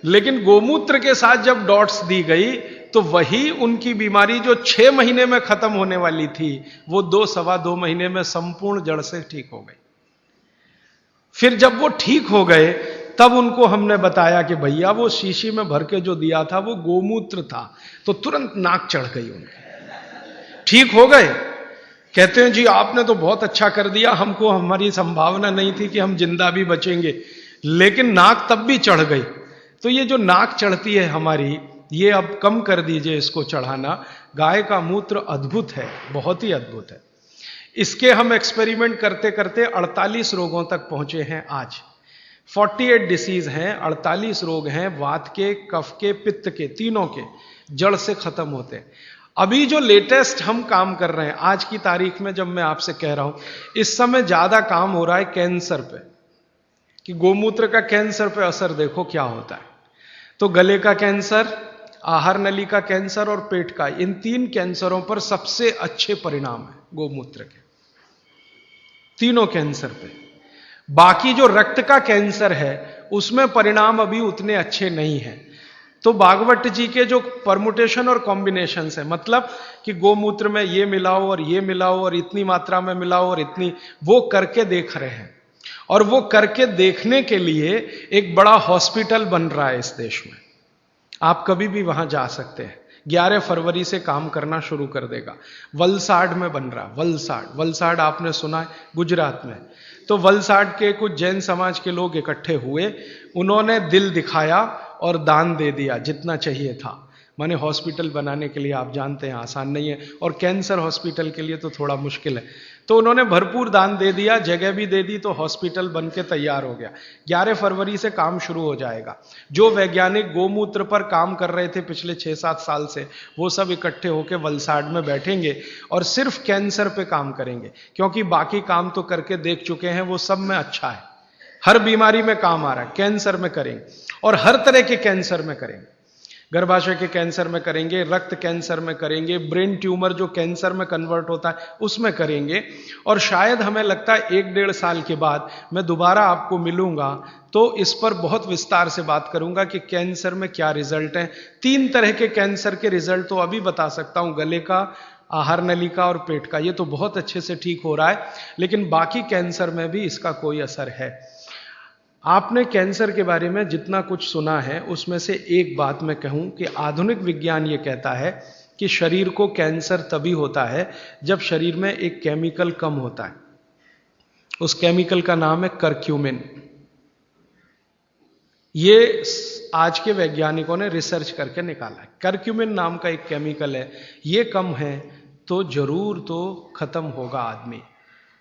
लेकिन गोमूत्र के साथ जब डॉट्स दी गई तो वही उनकी बीमारी जो 6 महीने में खत्म होने वाली थी, वो 2-2.25 महीने में संपूर्ण जड़ से ठीक हो गई। फिर जब वो ठीक हो गए तब उनको हमने बताया कि भैया वो शीशी में भर के जो दिया था वो गोमूत्र था, तो तुरंत नाक चढ़ गई उनकी, ठीक हो गए। कहते हैं जी आपने तो बहुत अच्छा कर दिया, हमको हमारी संभावना नहीं थी कि हम जिंदा भी बचेंगे, लेकिन नाक तब भी चढ़ गई। तो ये जो नाक चढ़ती है हमारी, ये अब कम कर दीजिए इसको चढ़ाना। गाय का मूत्र अद्भुत है, बहुत ही अद्भुत है। इसके हम एक्सपेरिमेंट करते करते 48 रोगों तक पहुंचे हैं आज। 48 डिसीज हैं, 48 रोग हैं, वात के, कफ के, पित्त के, तीनों के जड़ से खत्म होते हैं। अभी जो लेटेस्ट हम काम कर रहे हैं आज की तारीख में, जब मैं आपसे कह रहा हूं, इस समय ज्यादा काम हो रहा है कैंसर पे, कि गोमूत्र का कैंसर पे असर देखो क्या होता है। तो गले का कैंसर, आहार नली का कैंसर और पेट का, इन 3 कैंसरों पर सबसे अच्छे परिणाम है गोमूत्र के, तीनों कैंसर पे। बाकी जो रक्त का कैंसर है उसमें परिणाम अभी उतने अच्छे नहीं हैं। तो भागवत जी के जो परमुटेशन और कॉम्बिनेशन है, मतलब कि गोमूत्र में ये मिलाओ और ये मिलाओ और इतनी मात्रा में मिलाओ और इतनी, वो करके देख रहे हैं। और वो करके देखने के लिए एक बड़ा हॉस्पिटल बन रहा है इस देश में, आप कभी भी वहां जा सकते हैं। 11 फरवरी से काम करना शुरू कर देगा। वलसाड में बन रहा, वलसाड आपने सुना है, गुजरात में। तो वलसाड के कुछ जैन समाज के लोग इकट्ठे हुए, उन्होंने दिल दिखाया और दान दे दिया जितना चाहिए था। माने हॉस्पिटल बनाने के लिए आप जानते हैं आसान नहीं है, और कैंसर हॉस्पिटल के लिए तो थोड़ा मुश्किल है। तो उन्होंने भरपूर दान दे दिया, जगह भी दे दी, तो हॉस्पिटल बन के तैयार हो गया। 11 फरवरी से काम शुरू हो जाएगा। जो वैज्ञानिक गोमूत्र पर काम कर रहे थे पिछले 6-7 साल से, वो सब इकट्ठे होकर वलसाड में बैठेंगे और सिर्फ कैंसर पे काम करेंगे, क्योंकि बाकी काम तो करके देख चुके हैं, वो सब में अच्छा है, हर बीमारी में काम आ रहा है। कैंसर में करेंगे, और हर तरह के कैंसर में करेंगे। गर्भाशय के कैंसर में करेंगे, रक्त कैंसर में करेंगे, ब्रेन ट्यूमर जो कैंसर में कन्वर्ट होता है उसमें करेंगे। और शायद हमें लगता है 1-1.5 साल के बाद मैं दोबारा आपको मिलूंगा तो इस पर बहुत विस्तार से बात करूंगा कि कैंसर में क्या रिजल्ट है। 3 तरह के कैंसर के रिजल्ट तो अभी बता सकता हूं, गले का, आहार नली का और पेट का, ये तो बहुत अच्छे से ठीक हो रहा है, लेकिन बाकी कैंसर में भी इसका कोई असर है। आपने कैंसर के बारे में जितना कुछ सुना है उसमें से एक बात मैं कहूं कि आधुनिक विज्ञान ये कहता है कि शरीर को कैंसर तभी होता है जब शरीर में एक केमिकल कम होता है। उस केमिकल का नाम है करक्यूमिन। ये आज के वैज्ञानिकों ने रिसर्च करके निकाला है। करक्यूमिन नाम का एक केमिकल है, ये कम है तो जरूर तो खत्म होगा आदमी,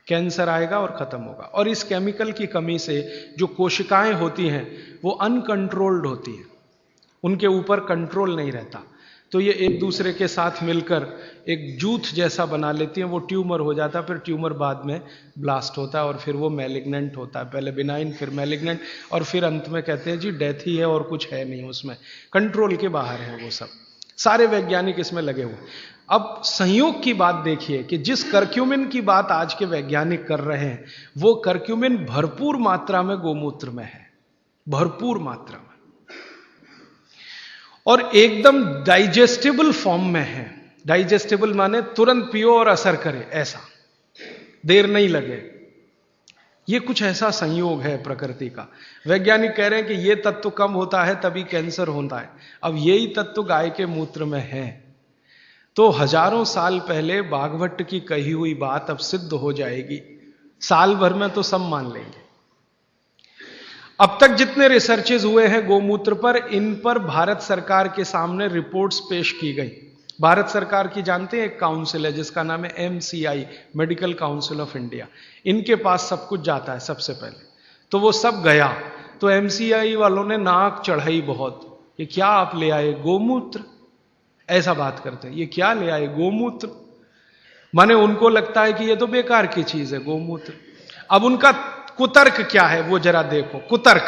कैंसर आएगा और खत्म होगा। और इस केमिकल की कमी से जो कोशिकाएं होती हैं वो अनकंट्रोल्ड होती हैं, उनके ऊपर कंट्रोल नहीं रहता, तो ये एक दूसरे के साथ मिलकर एक जूथ जैसा बना लेती हैं, वो ट्यूमर हो जाता है, फिर ट्यूमर बाद में ब्लास्ट होता है और फिर वो मैलिग्नेंट होता है, पहले बिनाइन फिर मैलिग्नेंट, और फिर अंत में कहते हैं जी डेथ ही है और कुछ है नहीं, उसमें कंट्रोल के बाहर है वो सब। सारे वैज्ञानिक इसमें लगे हुए। अब संयोग की बात देखिए कि जिस करक्यूमिन की बात आज के वैज्ञानिक कर रहे हैं, वो करक्यूमिन भरपूर मात्रा में गोमूत्र में है, भरपूर मात्रा में, और एकदम डाइजेस्टेबल फॉर्म में है। डाइजेस्टेबल माने तुरंत पियो और असर करे, ऐसा देर नहीं लगे। ये कुछ ऐसा संयोग है प्रकृति का। वैज्ञानिक कह रहे हैं कि ये तत्व कम होता है तभी कैंसर होता है। अब यही तत्व गाय के मूत्र में है, तो हजारों साल पहले भागवत की कही हुई बात अब सिद्ध हो जाएगी, साल भर में तो सब मान लेंगे। अब तक जितने रिसर्चेज हुए हैं गोमूत्र पर, इन पर भारत सरकार के सामने रिपोर्ट्स पेश की गई। भारत सरकार की जानते हैं एक काउंसिल है जिसका नाम है MCI, medical council of India. इनके पास सब कुछ जाता है सबसे पहले, तो वो सब गया। तो MCI वालों ने नाक चढ़ाई बहुत, ये क्या आप ले आए गोमूत्र, ऐसा बात करते हैं, ये क्या ले आए गोमूत्र। माने उनको लगता है कि ये तो बेकार की चीज है गोमूत्र। अब उनका कुतर्क क्या है वो जरा देखो। कुतर्क,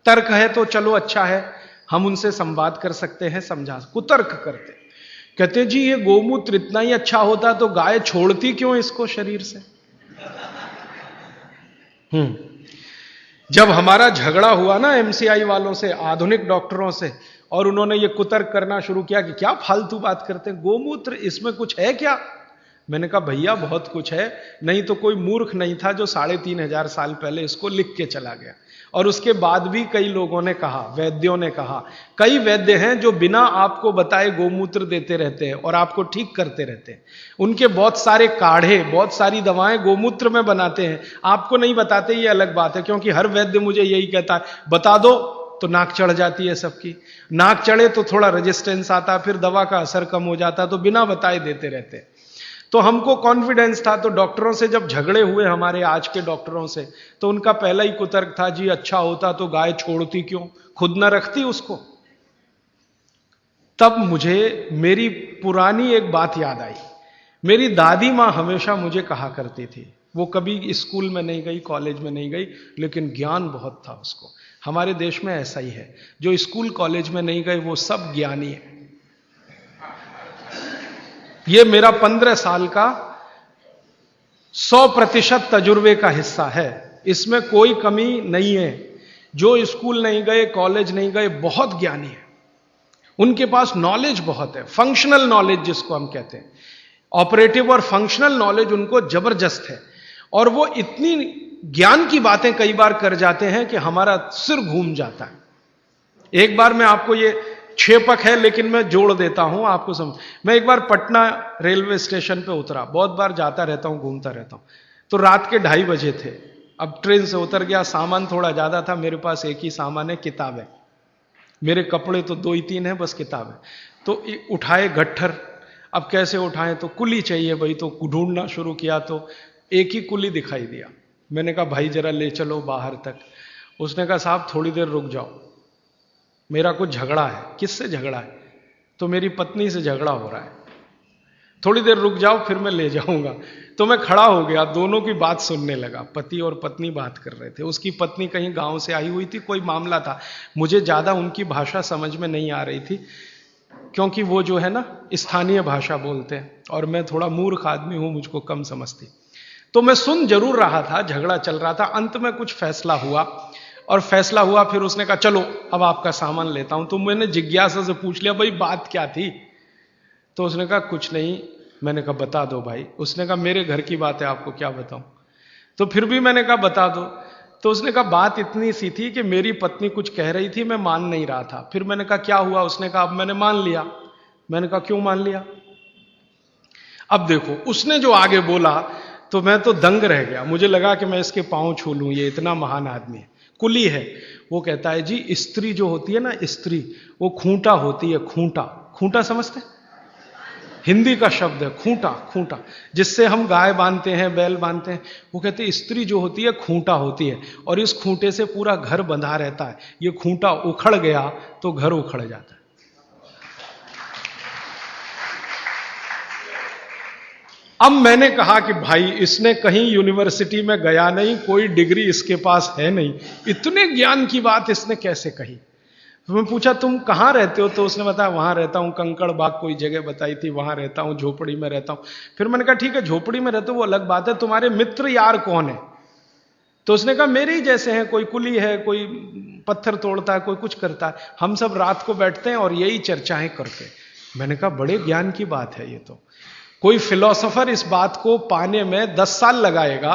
तर्क है तो चलो अच्छा है, हम उनसे संवाद कर सकते हैं, समझा। कुतर्क करते, कहते जी ये गोमूत्र इतना ही अच्छा होता तो गाय छोड़ती क्यों इसको शरीर से। जब हमारा झगड़ा हुआ ना MCI वालों से, आधुनिक डॉक्टरों से, और उन्होंने ये कुतर्क करना शुरू किया कि क्या फालतू बात करते हैं, गोमूत्र इसमें कुछ है क्या। मैंने कहा भैया बहुत कुछ है, नहीं तो कोई मूर्ख नहीं था जो 3500 साल पहले इसको लिख के चला गया। और उसके बाद भी कई लोगों ने कहा, वैद्यों ने कहा, कई वैद्य हैं जो बिना आपको बताए गोमूत्र देते रहते हैं और आपको ठीक करते रहते हैं। उनके बहुत सारे काढ़े, बहुत सारी दवाएं गोमूत्र में बनाते हैं, आपको नहीं बताते, ये अलग बात है। क्योंकि हर वैद्य मुझे यही कहता है, बता दो तो नाक चढ़ जाती है सबकी, नाक चढ़े तो थोड़ा रेजिस्टेंस आता, फिर दवा का असर कम हो जाता, तो बिना बताए देते रहते। तो हमको कॉन्फिडेंस था, तो डॉक्टरों से जब झगड़े हुए हमारे आज के डॉक्टरों से, तो उनका पहला ही कुतर्क था, जी अच्छा होता तो गाय छोड़ती क्यों, खुद न रखती उसको। तब मुझे मेरी पुरानी एक बात याद आई। मेरी दादी मां हमेशा मुझे कहा करती थी, वो कभी स्कूल में नहीं गई, कॉलेज में नहीं गई, लेकिन ज्ञान बहुत था उसको। हमारे देश में ऐसा ही है, जो स्कूल कॉलेज में नहीं गए वो सब ज्ञानी है। ये मेरा 15 साल का 100% तजुर्बे का हिस्सा है, इसमें कोई कमी नहीं है। जो स्कूल नहीं गए, कॉलेज नहीं गए, बहुत ज्ञानी है, उनके पास नॉलेज बहुत है, फंक्शनल नॉलेज जिसको हम कहते हैं। ऑपरेटिव और फंक्शनल नॉलेज उनको जबरदस्त है, और वो इतनी ज्ञान की बातें कई बार कर जाते हैं कि हमारा सिर घूम जाता है। एक बार मैं आपको, ये क्षेपक है लेकिन मैं जोड़ देता हूं आपको समझ। मैं एक बार पटना रेलवे स्टेशन पे उतरा, बहुत बार जाता रहता हूं, घूमता रहता हूं। तो रात के 2:30 बजे थे, अब ट्रेन से उतर गया, सामान थोड़ा ज्यादा था, मेरे पास एक ही सामान है, किताब है। मेरे कपड़े तो 2 ही 3 हैं, बस किताब है। तो उठाए गट्ठर, अब कैसे उठाएं, तो कुली चाहिए भाई, तो ढूंढना शुरू किया तो एक ही कुली दिखाई दिया। मैंने कहा भाई जरा ले चलो बाहर तक। उसने कहा साहब थोड़ी देर रुक जाओ, मेरा कुछ झगड़ा है। किससे झगड़ा है? तो मेरी पत्नी से झगड़ा हो रहा है, थोड़ी देर रुक जाओ फिर मैं ले जाऊंगा। तो मैं खड़ा हो गया, दोनों की बात सुनने लगा। पति और पत्नी बात कर रहे थे, उसकी पत्नी कहीं गांव से आई हुई थी, कोई मामला था, मुझे ज्यादा उनकी भाषा समझ में नहीं आ रही थी, क्योंकि वो जो है ना स्थानीय भाषा बोलते हैं, और मैं थोड़ा मूर्ख आदमी हूं, मुझको कम समझती। तो मैं सुन जरूर रहा था, झगड़ा चल रहा था। अंत में कुछ फैसला हुआ, और फैसला हुआ, फिर उसने कहा चलो अब आपका सामान लेता हूं। तो मैंने जिज्ञासा से पूछ लिया भाई बात क्या थी? तो उसने कहा कुछ नहीं। मैंने कहा बता दो भाई। उसने कहा मेरे घर की बात है, आपको क्या बताऊं। तो फिर भी मैंने कहा बता दो। तो उसने कहा बात इतनी सी थी कि मेरी पत्नी कुछ कह रही थी, मैं मान नहीं रहा था। फिर मैंने कहा क्या हुआ? उसने कहा अब मैंने मान लिया। मैंने कहा क्यों मान लिया? अब देखो उसने जो आगे बोला तो मैं तो दंग रह गया, मुझे लगा कि मैं इसके पांव छू लूं, ये इतना महान आदमी है, कुली है। वो कहता है जी स्त्री जो होती है ना, स्त्री वो खूंटा होती है। खूंटा, खूंटा समझते? हिंदी का शब्द है खूंटा, खूंटा जिससे हम गाय बांधते हैं, बैल बांधते हैं। वो कहते हैं स्त्री जो होती है खूंटा होती है, और इस खूंटे से पूरा घर बंधा रहता है। ये खूंटा उखड़ गया तो घर उखड़ जाता है। अब मैंने कहा कि भाई इसने कहीं यूनिवर्सिटी में गया नहीं, कोई डिग्री इसके पास है नहीं, इतने ज्ञान की बात इसने कैसे कही? तो मैं पूछा तुम कहां रहते हो? तो उसने बताया वहां रहता हूं, कंकड़ बाग कोई जगह बताई थी, वहां रहता हूं, झोपड़ी में रहता हूं। फिर मैंने कहा ठीक है झोपड़ी में रहते हो वो अलग बात है, तुम्हारे मित्र यार कौन है? तो उसने कहा मेरे ही जैसे हैं, कोई कुली है, कोई पत्थर तोड़ता है, कोई कुछ करता है, हम सब रात को बैठते हैं और यही चर्चाएं करते। मैंने कहा बड़े ज्ञान की बात है ये तो। कोई फिलोसोफर इस बात को पाने में 10 साल लगाएगा,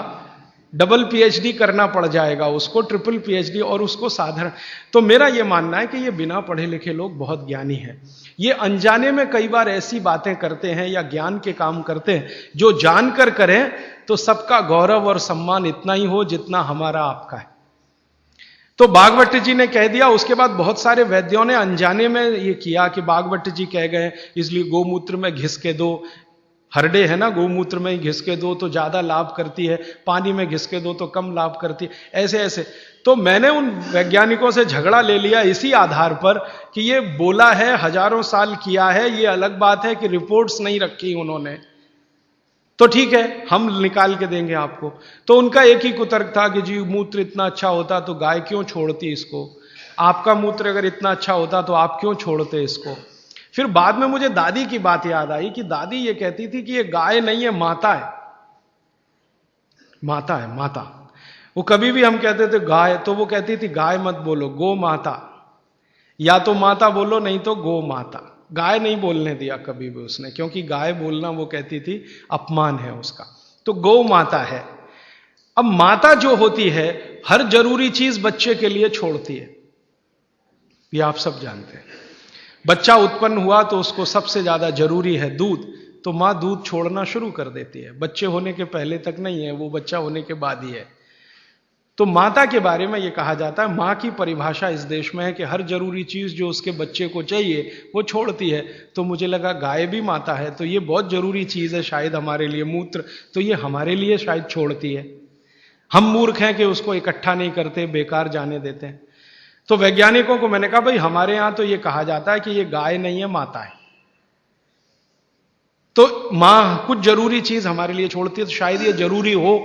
डबल पीएचडी करना पड़ जाएगा उसको, ट्रिपल पीएचडी, और उसको साधारण। तो मेरा यह मानना है कि ये बिना पढ़े लिखे लोग बहुत ज्ञानी हैं। ये अनजाने में कई बार ऐसी बातें करते हैं या ज्ञान के काम करते हैं जो जानकर करें तो सबका गौरव और सम्मान इतना ही हो जितना हमारा आपका है। तो बागवट जी ने कह दिया। उसके बाद बहुत सारे वैद्यों ने अनजाने में ये किया कि बागवट जी कह गए इसलिए गोमूत्र में घिस के दो, हरडे है ना, गोमूत्र में घिस के दो तो ज्यादा लाभ करती है, पानी में घिस के दो तो कम लाभ करती है, ऐसे ऐसे। तो मैंने उन वैज्ञानिकों से झगड़ा ले लिया इसी आधार पर कि ये बोला है, हजारों साल किया है, ये अलग बात है कि रिपोर्ट्स नहीं रखी उन्होंने, तो ठीक है हम निकाल के देंगे आपको। तो उनका एक ही कुतर्क था कि जी मूत्र इतना अच्छा होता तो गाय क्यों छोड़ती इसको, आपका मूत्र अगर इतना अच्छा होता तो आप क्यों छोड़ते इसको। फिर बाद में मुझे दादी की बात याद आई कि दादी ये कहती थी कि ये गाय नहीं है, माता है, माता है, माता। वो कभी भी हम कहते थे गाय, तो वो कहती थी गाय मत बोलो, गो माता, या तो माता बोलो नहीं तो गो माता। गाय नहीं बोलने दिया कभी भी उसने, क्योंकि गाय बोलना वो कहती थी अपमान है उसका, तो गौ माता है। अब माता जो होती है हर जरूरी चीज बच्चे के लिए छोड़ती है, ये आप सब जानते हैं। बच्चा उत्पन्न हुआ तो उसको सबसे ज्यादा जरूरी है दूध, तो मां दूध छोड़ना शुरू कर देती है। बच्चे होने के पहले तक नहीं है, वो बच्चा होने के बाद ही है। तो माता के बारे में यह कहा जाता है, मां की परिभाषा इस देश में है कि हर जरूरी चीज जो उसके बच्चे को चाहिए वो छोड़ती है। तो मुझे लगा गाय भी माता है तो ये बहुत जरूरी चीज है शायद हमारे लिए, मूत्र, तो ये हमारे लिए शायद छोड़ती है। हम मूर्ख हैं कि उसको इकट्ठा नहीं करते, बेकार जाने देते हैं। तो वैज्ञानिकों को मैंने कहा भाई हमारे यहां तो ये कहा जाता है कि ये गाय नहीं है, माता है, तो मां कुछ जरूरी चीज हमारे लिए छोड़ती है तो शायद ये जरूरी हो।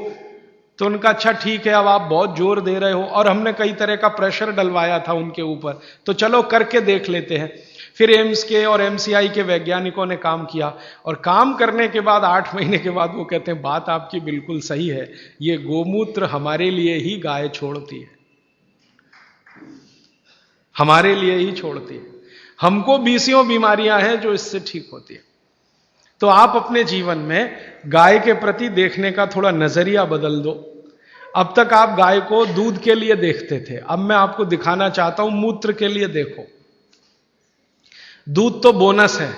तो उनका अच्छा ठीक है, अब आप बहुत जोर दे रहे हो, और हमने कई तरह का प्रेशर डलवाया था उनके ऊपर, तो चलो करके देख लेते हैं। फिर एम्स के और एमसीआई के वैज्ञानिकों ने काम किया, और काम करने के बाद 8 महीने के बाद वो कहते हैं बात आपकी बिल्कुल सही है, ये गोमूत्र हमारे लिए ही गाय छोड़ती है, हमारे लिए ही छोड़ती है, हमको बीसियों बीमारियां हैं जो इससे ठीक होती है। तो आप अपने जीवन में गाय के प्रति देखने का थोड़ा नजरिया बदल दो। अब तक आप गाय को दूध के लिए देखते थे, अब मैं आपको दिखाना चाहता हूं मूत्र के लिए देखो। दूध तो बोनस है,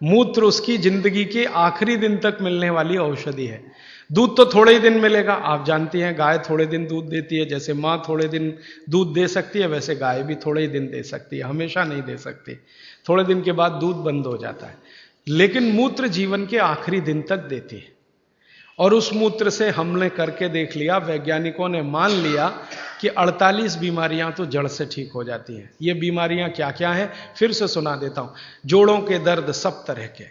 मूत्र उसकी जिंदगी के आखिरी दिन तक मिलने वाली औषधि है। दूध तो थोड़े ही दिन मिलेगा, आप जानती हैं गाय थोड़े दिन दूध देती है, जैसे मां थोड़े दिन दूध दे सकती है वैसे गाय भी थोड़े ही दिन दे सकती है, हमेशा नहीं दे सकती, थोड़े दिन के बाद दूध बंद हो जाता है। लेकिन मूत्र जीवन के आखिरी दिन तक देती है, और उस मूत्र से हमने करके देख लिया, वैज्ञानिकों ने मान लिया कि 48 बीमारियां तो जड़ से ठीक हो जाती हैं। ये बीमारियां क्या क्या हैं फिर से सुना देता हूं। जोड़ों के दर्द सब तरह के,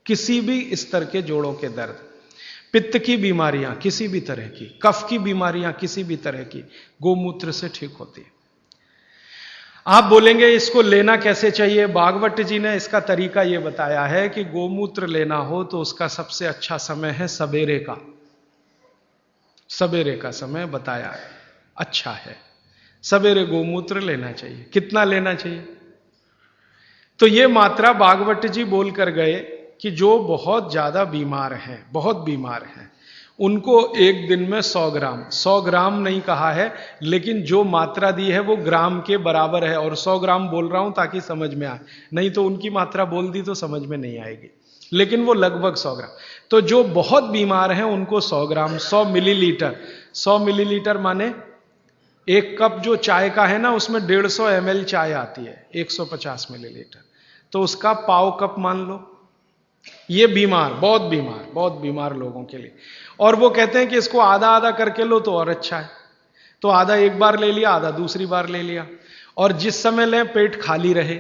किसी भी स्तर के जोड़ों के दर्द, पित्त की बीमारियां किसी भी तरह की, कफ की बीमारियां किसी भी तरह की, गोमूत्र से ठीक होती है। आप बोलेंगे इसको लेना कैसे चाहिए? बागवट जी ने इसका तरीका यह बताया है कि गोमूत्र लेना हो तो उसका सबसे अच्छा समय है सवेरे का, सवेरे का समय बताया है, अच्छा है, सवेरे गोमूत्र लेना चाहिए। कितना लेना चाहिए? तो यह मात्रा बागवट जी बोल कर गए कि जो बहुत ज्यादा बीमार हैं, बहुत बीमार हैं, उनको एक दिन में 100 ग्राम, 100 ग्राम नहीं कहा है, लेकिन जो मात्रा दी है वो ग्राम के बराबर है, और 100 ग्राम बोल रहा हूं ताकि समझ में आए, नहीं तो उनकी मात्रा बोल दी तो समझ में नहीं आएगी, लेकिन वो लगभग 100 ग्राम। तो जो बहुत बीमार हैं उनको 100 ग्राम, 100 मिलीलीटर, 100 मिलीलीटर माने एक कप जो चाय का है ना उसमें 150 ml चाय आती है, 150 मिलीलीटर, तो उसका पाव कप मान लो। ये बीमार, बहुत बीमार लोगों के लिए। और वो कहते हैं कि इसको आधा आधा करके लो तो और अच्छा है, तो आधा एक बार ले लिया, आधा दूसरी बार ले लिया, और जिस समय लें पेट खाली रहे,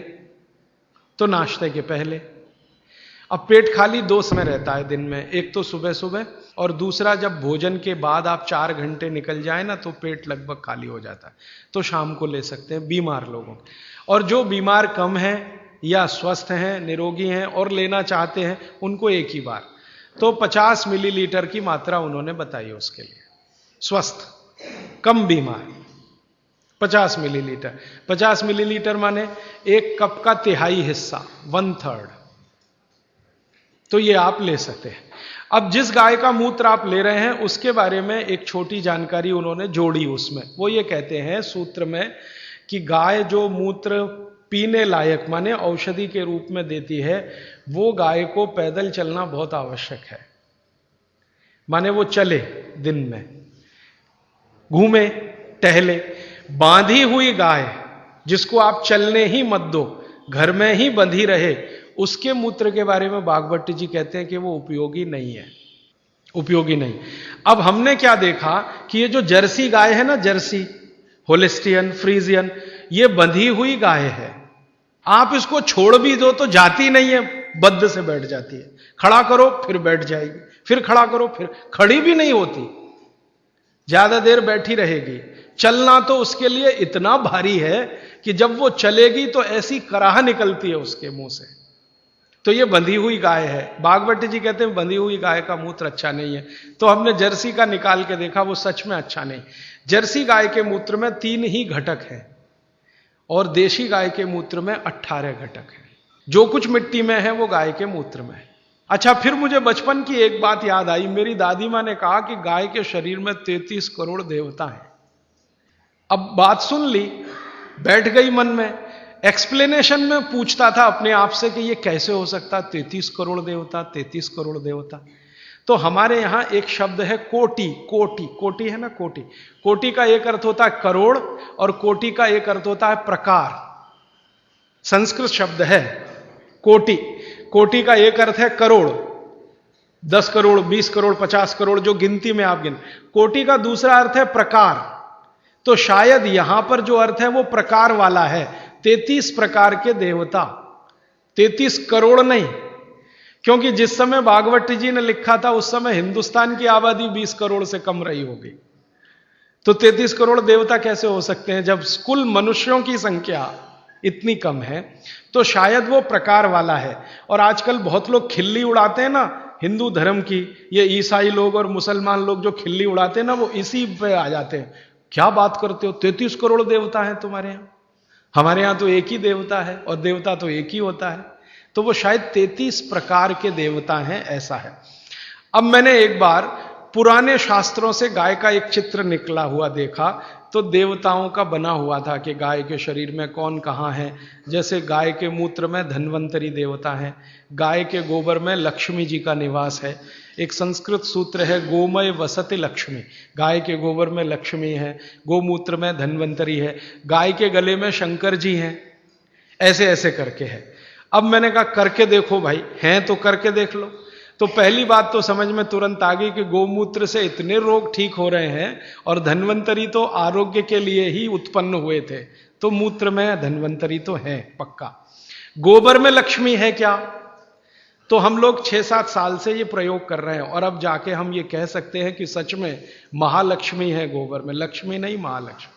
तो नाश्ते के पहले। अब पेट खाली 2 समय रहता है दिन में, एक तो सुबह सुबह, और दूसरा जब भोजन के बाद आप 4 घंटे निकल जाए ना तो पेट लगभग खाली हो जाता है, तो शाम को ले सकते हैं बीमार लोगों। और जो बीमार कम है या स्वस्थ हैं, निरोगी हैं और लेना चाहते हैं, उनको एक ही बार, तो 50 मिलीलीटर की मात्रा उन्होंने बताई उसके लिए। स्वस्थ, कम बीमार 50 मिलीलीटर। 50 मिलीलीटर माने एक कप का तिहाई हिस्सा, 1/3, तो ये आप ले सकते हैं। अब जिस गाय का मूत्र आप ले रहे हैं उसके बारे में एक छोटी जानकारी उन्होंने जोड़ी उसमें। वो ये कहते हैं सूत्र में कि गाय जो मूत्र पीने लायक माने औषधि के रूप में देती है, वो गाय को पैदल चलना बहुत आवश्यक है, माने वो चले, दिन में घूमे टहले। बांधी हुई गाय जिसको आप चलने ही मत दो, घर में ही बंधी रहे, उसके मूत्र के बारे में बागभट्ट जी कहते हैं कि वो उपयोगी नहीं है, उपयोगी नहीं। अब हमने क्या देखा कि ये जो जर्सी गाय है ना, जर्सी, होलिस्टियन, फ्रीजियन, ये बंधी हुई गाय है। आप इसको छोड़ भी दो तो जाती नहीं है, बद्ध से बैठ जाती है। खड़ा करो फिर बैठ जाएगी, फिर खड़ा करो फिर, खड़ी भी नहीं होती, ज्यादा देर बैठी रहेगी। चलना तो उसके लिए इतना भारी है कि जब वो चलेगी तो ऐसी कराह निकलती है उसके मुंह से। तो ये बंधी हुई गाय है। बागभट्ट जी कहते हैं बंधी हुई गाय का मूत्र अच्छा नहीं है। तो हमने जर्सी का निकाल के देखा, वो सच में अच्छा नहीं। जर्सी गाय के मूत्र में 3 ही घटक हैं और देशी गाय के मूत्र में 18 घटक हैं। जो कुछ मिट्टी में है वो गाय के मूत्र में है। अच्छा, फिर मुझे बचपन की एक बात याद आई। मेरी दादी मां ने कहा कि गाय के शरीर में 33 करोड़ देवता हैं। अब बात सुन ली, बैठ गई मन में। एक्सप्लेनेशन में पूछता था अपने आप से कि ये कैसे हो सकता, 33 करोड़ देवता, 33 करोड़ देवता। तो हमारे यहां एक शब्द है कोटि। कोटि, कोटि है ना, कोटि। कोटि का एक अर्थ होता है करोड़ और कोटि का एक अर्थ होता है प्रकार। संस्कृत शब्द है कोटि। कोटि का एक अर्थ है करोड़, 10 करोड़, 20 करोड़, 50 करोड़, जो गिनती में आप गिन। कोटि का दूसरा अर्थ है प्रकार। तो शायद यहां पर जो अर्थ है वो प्रकार वाला है। 33 प्रकार के देवता, 33 करोड़ नहीं, क्योंकि जिस समय भागवत जी ने लिखा था उस समय हिंदुस्तान की आबादी 20 करोड़ से कम रही होगी। तो 33 करोड़ देवता कैसे हो सकते हैं जब कुल मनुष्यों की संख्या इतनी कम है? तो शायद वो प्रकार वाला है। और आजकल बहुत लोग खिल्ली उड़ाते हैं ना हिंदू धर्म की, ये ईसाई लोग और मुसलमान लोग जो खिल्ली उड़ाते हैं ना, वो इसी पे आ जाते हैं। क्या बात करते हो, 33 करोड़ देवता हैं तुम्हारे यहां? हमारे यहां तो एक ही देवता है और देवता तो एक ही होता है। तो वो शायद 33 प्रकार के देवता हैं, ऐसा है। अब मैंने एक बार पुराने शास्त्रों से गाय का एक चित्र निकला हुआ देखा, तो देवताओं का बना हुआ था कि गाय के शरीर में कौन कहां है। जैसे गाय के मूत्र में धन्वंतरी देवता है, गाय के गोबर में लक्ष्मी जी का निवास है। एक संस्कृत सूत्र है गोमय वसति लक्ष्मी, गाय के गोबर में लक्ष्मी है, गोमूत्र में धन्वंतरी है, गाय के गले में शंकर जी हैं, ऐसे ऐसे करके है। अब मैंने कहा करके देखो भाई, हैं तो करके देख लो। तो पहली बात तो समझ में तुरंत आ गई कि गोमूत्र से इतने रोग ठीक हो रहे हैं और धन्वंतरी तो आरोग्य के लिए ही उत्पन्न हुए थे, तो मूत्र में धन्वंतरी तो है पक्का। गोबर में लक्ष्मी है क्या? तो हम लोग 6-7 साल से ये प्रयोग कर रहे हैं और अब जाके हम ये कह सकते हैं कि सच में महालक्ष्मी है गोबर में, लक्ष्मी नहीं महालक्ष्मी।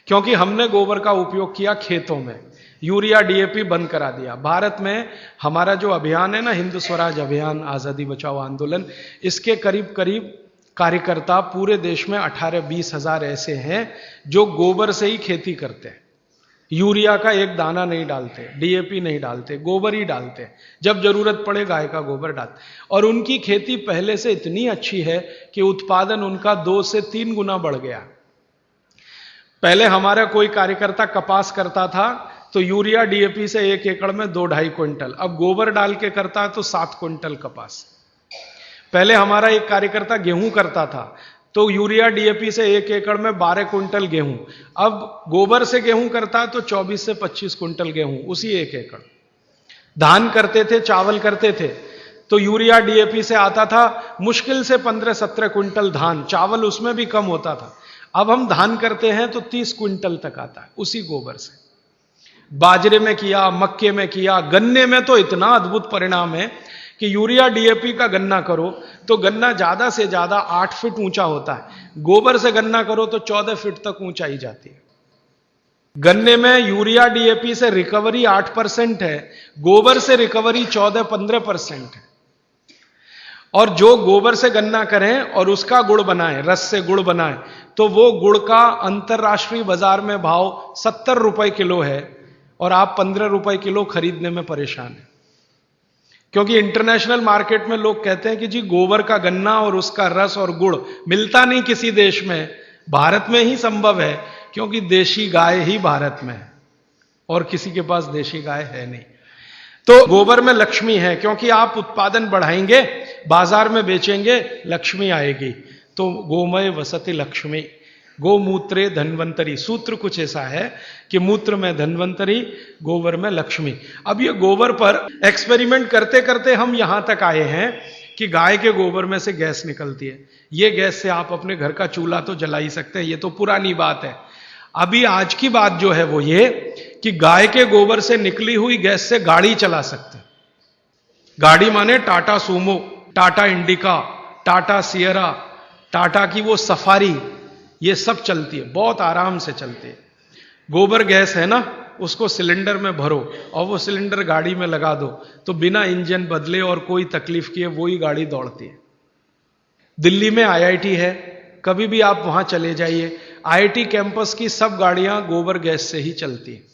क्योंकि हमने गोबर का उपयोग किया खेतों में, यूरिया डीएपी बंद करा दिया। भारत में हमारा जो अभियान है ना, हिंदू स्वराज अभियान, आजादी बचाओ आंदोलन, इसके करीब करीब कार्यकर्ता पूरे देश में 18-20 हजार ऐसे हैं जो गोबर से ही खेती करते हैं। यूरिया का एक दाना नहीं डालते, डीएपी नहीं डालते, गोबर ही डालते। जब जरूरत पड़े गाय का गोबर डालते। और उनकी खेती पहले से इतनी अच्छी है कि उत्पादन उनका 2 से 3 गुना बढ़ गया। पहले हमारा कोई कार्यकर्ता कपास करता था तो यूरिया डीएपी से 1 एकड़ में 2-2.5 क्विंटल, अब गोबर डाल के करता है तो 7 क्विंटल कपास। पहले हमारा एक कार्यकर्ता गेहूं करता था तो यूरिया डीएपी से 1 एकड़ में 12 क्विंटल गेहूं, अब गोबर से गेहूं करता है तो 24 से 25 क्विंटल गेहूं उसी 1 एकड़। धान करते थे, चावल करते थे तो यूरिया डीएपी से आता था मुश्किल से 15-17 क्विंटल धान, चावल उसमें भी कम होता था। अब हम धान करते हैं तो 30 क्विंटल तक आता है उसी गोबर से। बाजरे में किया, मक्के में किया, गन्ने में तो इतना अद्भुत परिणाम है कि यूरिया डीएपी का गन्ना करो तो गन्ना ज्यादा से ज्यादा 8 फीट ऊंचा होता है, गोबर से गन्ना करो तो 14 फीट तक ऊंचाई जाती है। गन्ने में यूरिया डीएपी से रिकवरी 8% है, गोबर से रिकवरी 14-15% है। और जो गोबर से गन्ना करें और उसका गुड़ बनाएं, रस से गुड़ बनाएं, तो वो गुड़ का अंतरराष्ट्रीय बाजार में भाव 70 रुपए किलो है और आप 15 रुपए किलो खरीदने में परेशान हैं। क्योंकि इंटरनेशनल मार्केट में लोग कहते हैं कि जी गोबर का गन्ना और उसका रस और गुड़ मिलता नहीं किसी देश में, भारत में ही संभव है, क्योंकि देशी गाय ही भारत में है और किसी के पास देशी गाय है नहीं। तो गोबर में लक्ष्मी है, क्योंकि आप उत्पादन बढ़ाएंगे, बाजार में बेचेंगे, लक्ष्मी आएगी। तो गोमय वसति लक्ष्मी, गोमूत्रे धन्वंतरी, सूत्र कुछ ऐसा है कि मूत्र में धन्वंतरी, गोबर में लक्ष्मी। अब ये गोबर पर एक्सपेरिमेंट करते करते हम यहां तक आए हैं कि गाय के गोबर में से गैस निकलती है। ये गैस से आप अपने घर का चूल्हा तो जला ही सकते हैं, ये तो पुरानी बात है। अभी आज की बात जो है वो ये कि गाय के गोबर से निकली हुई गैस से गाड़ी चला सकते हैं। गाड़ी माने Tata Sumo, Tata indica, Tata Sierra, Tata की वो सफारी, ये सब चलती है, बहुत आराम से चलती है। गोबर गैस है ना, उसको सिलेंडर में भरो और वो सिलेंडर गाड़ी में लगा दो तो बिना इंजन बदले और कोई तकलीफ किए वही गाड़ी दौड़ती है। दिल्ली में आईआईटी है, कभी भी आप वहां चले जाइए, आईआईटी कैंपस की सब गाड़ियां गोबर गैस से ही चलती हैं।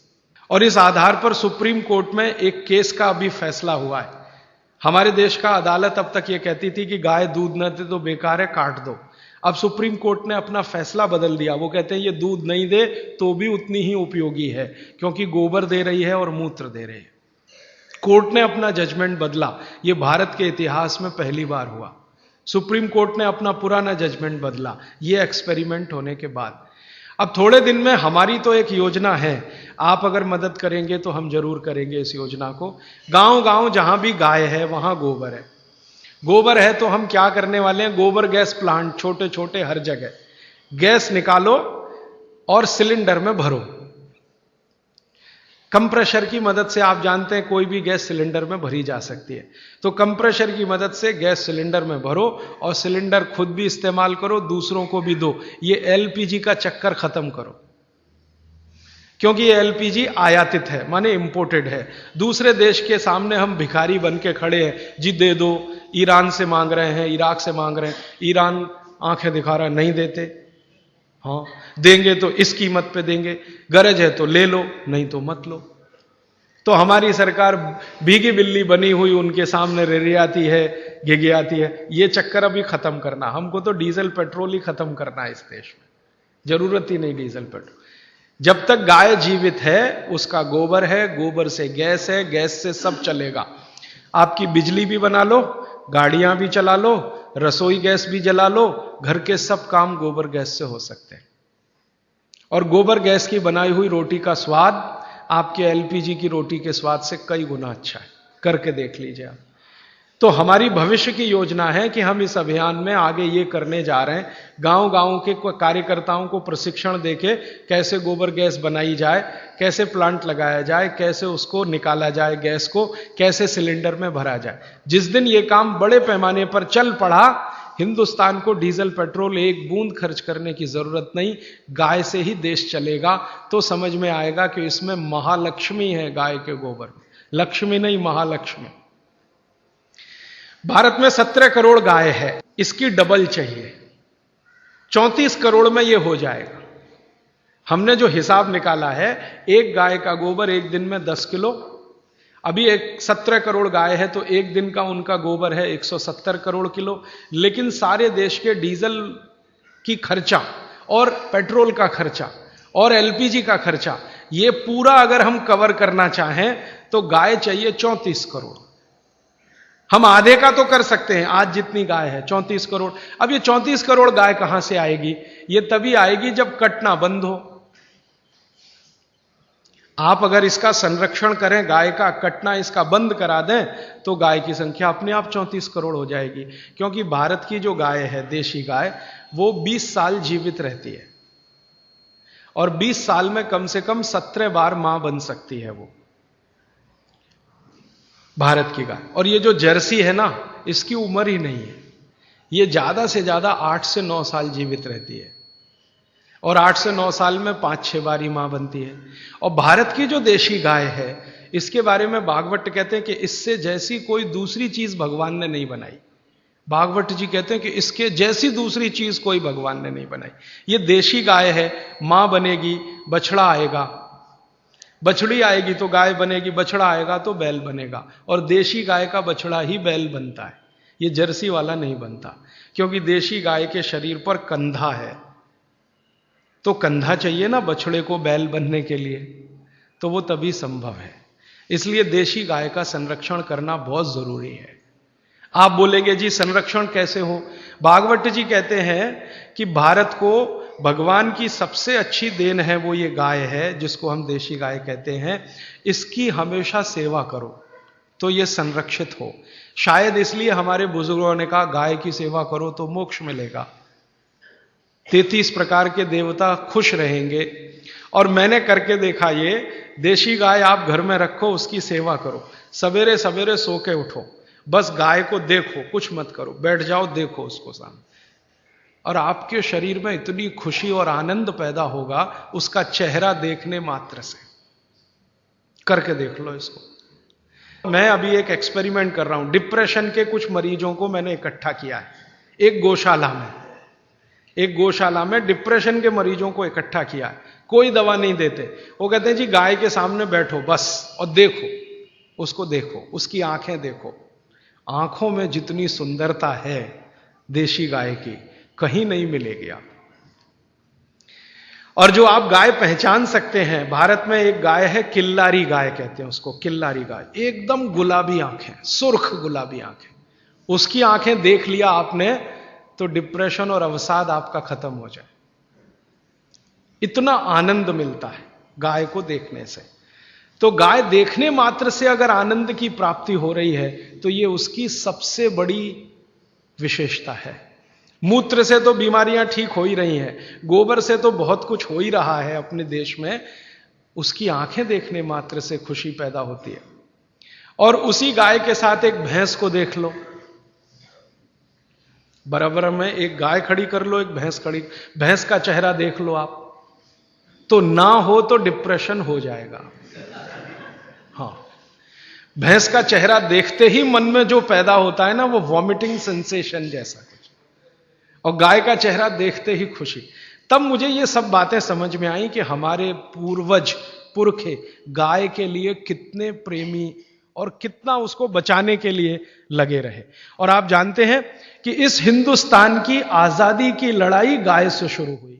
और इस आधार पर सुप्रीम कोर्ट में एक केस का अभी फैसला हुआ है। हमारे देश का अदालत अब तक ये कहती थी कि गाय दूध न दे तो बेकार है, काट दो। अब सुप्रीम कोर्ट ने अपना फैसला बदल दिया, वो कहते हैं ये दूध नहीं दे तो भी उतनी ही उपयोगी है, क्योंकि गोबर दे रही है और मूत्र दे रही है। कोर्ट ने अपना जजमेंट बदला, ये भारत के इतिहास में पहली बार हुआ। सुप्रीम कोर्ट ने अपना पुराना जजमेंट बदला, ये एक्सपेरिमेंट होने के बाद। अब थोड़े दिन में हमारी तो एक योजना है, आप अगर मदद करेंगे तो हम जरूर करेंगे इस योजना को। गांव गांव जहां भी गाय है वहां गोबर है। गोबर है तो हम क्या करने वाले हैं, गोबर गैस प्लांट छोटे छोटे हर जगह, गैस निकालो और सिलेंडर में भरो। कंप्रेशर की मदद से, आप जानते हैं कोई भी गैस सिलेंडर में भरी जा सकती है, तो कंप्रेशर की मदद से गैस सिलेंडर में भरो और सिलेंडर खुद भी इस्तेमाल करो, दूसरों को भी दो। ये एलपीजी का चक्कर खत्म करो, क्योंकि ये एलपीजी आयातित है, माने इंपोर्टेड है। दूसरे देश के सामने हम भिखारी बन के खड़े हैं, जी दे दो। ईरान से मांग रहे हैं, इराक से मांग रहे हैं, ईरान आंखें दिखा रहा है नहीं देते। हाँ देंगे तो इस कीमत पे देंगे, गरज है तो ले लो, नहीं तो मत लो। तो हमारी सरकार भीगी बिल्ली बनी हुई उनके सामने रेरियाती है, गिगियाती है। ये चक्कर अभी खत्म करना, हमको तो डीजल पेट्रोल ही खत्म करना है इस देश में, जरूरत ही नहीं डीजल पेट्रोल। जब तक गाय जीवित है उसका गोबर है, गोबर से गैस है, गैस से सब चलेगा। आपकी बिजली भी बना लो, गाड़ियां भी चला लो, रसोई गैस भी जला लो, घर के सब काम गोबर गैस से हो सकते हैं। और गोबर गैस की बनाई हुई रोटी का स्वाद आपके एलपीजी की रोटी के स्वाद से कई गुना अच्छा है, करके देख लीजिए आप। तो हमारी भविष्य की योजना है कि हम इस अभियान में आगे ये करने जा रहे हैं, गांव गांव के कार्यकर्ताओं को प्रशिक्षण देके कैसे गोबर गैस बनाई जाए, कैसे प्लांट लगाया जाए, कैसे उसको निकाला जाए, गैस को कैसे सिलेंडर में भरा जाए। जिस दिन ये काम बड़े पैमाने पर चल पड़ा, हिंदुस्तान को डीजल पेट्रोल एक बूंद खर्च करने की जरूरत नहीं, गाय से ही देश चलेगा। तो समझ में आएगा कि इसमें महालक्ष्मी है गाय के गोबर में, लक्ष्मी नहीं महालक्ष्मी। भारत में 17 करोड़ गाय है, इसकी डबल चाहिए, 34 करोड़ में यह हो जाएगा। हमने जो हिसाब निकाला है, एक गाय का गोबर एक दिन में 10 किलो। अभी 17 करोड़ गाय है तो एक दिन का उनका गोबर है 170 करोड़ किलो। लेकिन सारे देश के डीजल की खर्चा और पेट्रोल का खर्चा और एलपीजी का खर्चा, ये पूरा अगर हम कवर करना चाहें तो गाय चाहिए 34 करोड़। हम आधे का तो कर सकते हैं, आज जितनी गाय है 34 करोड़। अब ये 34 करोड़ गाय कहां से आएगी? ये तभी आएगी जब कटना बंद हो। आप अगर इसका संरक्षण करें, गाय का कटना इसका बंद करा दें, तो गाय की संख्या अपने आप 34 करोड़ हो जाएगी। क्योंकि भारत की जो गाय है, देशी गाय, वो 20 साल जीवित रहती है और 20 साल में कम से कम 17 बार मां बन सकती है वो भारत की गाय। और ये जो जर्सी है ना, इसकी उम्र ही नहीं है, ये ज्यादा से ज्यादा 8 से 9 साल जीवित रहती है और 8 से 9 साल में 5-6 बार मां बनती है। और भारत की जो देशी गाय है, इसके बारे में भागवत कहते हैं कि इससे जैसी कोई दूसरी चीज भगवान ने नहीं बनाई। भागवत जी कहते हैं कि इसके जैसी दूसरी चीज कोई भगवान ने नहीं बनाई। ये देशी गाय है, मां बनेगी, बछड़ा आएगा, बछड़ी आएगी तो गाय बनेगी, बछड़ा आएगा तो बैल बनेगा। और देशी गाय का बछड़ा ही बैल बनता है, ये जर्सी वाला नहीं बनता। क्योंकि देशी गाय के शरीर पर कंधा है, तो कंधा चाहिए ना बछड़े को बैल बनने के लिए, तो वो तभी संभव है। इसलिए देशी गाय का संरक्षण करना बहुत जरूरी है। आप बोलेंगे जी संरक्षण कैसे हो? भागवत जी कहते हैं कि भारत को भगवान की सबसे अच्छी देन है वो ये गाय है, जिसको हम देशी गाय कहते हैं। इसकी हमेशा सेवा करो तो ये संरक्षित हो। शायद इसलिए हमारे बुजुर्गों ने कहा गाय की सेवा करो तो मोक्ष मिलेगा, 33 प्रकार के देवता खुश रहेंगे। और मैंने करके देखा, ये देशी गाय आप घर में रखो, उसकी सेवा करो, सवेरे सवेरे सो के उठो, बस गाय को देखो, कुछ मत करो, बैठ जाओ, देखो उसको सामने, और आपके शरीर में इतनी खुशी और आनंद पैदा होगा उसका चेहरा देखने मात्र से। करके देख लो इसको। मैं अभी एक एक्सपेरिमेंट कर रहा हूं, डिप्रेशन के कुछ मरीजों को मैंने इकट्ठा किया है एक गौशाला में डिप्रेशन के मरीजों को इकट्ठा किया है। कोई दवा नहीं देते, वो कहते हैं जी गाय के सामने बैठो बस और देखो, उसको देखो, उसकी आंखें देखो, आंखों में जितनी सुंदरता है देशी गाय की कहीं नहीं मिलेगी आप। और जो आप गाय पहचान सकते हैं, भारत में एक गाय है किल्लारी गाय कहते हैं उसको, किल्लारी गाय, एकदम गुलाबी आंखें, सुर्ख गुलाबी आंखें, उसकी आंखें देख लिया आपने तो डिप्रेशन और अवसाद आपका खत्म हो जाए। इतना आनंद मिलता है गाय को देखने से। तो गाय देखने मात्र से अगर आनंद की प्राप्ति हो रही है तो ये उसकी सबसे बड़ी विशेषता है। मूत्र से तो बीमारियां ठीक हो ही रही हैं, गोबर से तो बहुत कुछ हो ही रहा है अपने देश में, उसकी आंखें देखने मात्र से खुशी पैदा होती है। और उसी गाय के साथ एक भैंस को देख लो, बराबर में एक गाय खड़ी कर लो, एक भैंस खड़ी, भैंस का चेहरा देख लो आप, तो ना हो तो डिप्रेशन हो जाएगा। हाँ, भैंस का चेहरा देखते ही मन में जो पैदा होता है ना, वो वॉमिटिंग सेंसेशन जैसा कुछ, और गाय का चेहरा देखते ही खुशी। तब मुझे ये सब बातें समझ में आई कि हमारे पूर्वज पुरखे गाय के लिए कितने प्रेमी और कितना उसको बचाने के लिए लगे रहे। और आप जानते हैं कि इस हिंदुस्तान की आजादी की लड़ाई गाय से शुरू हुई।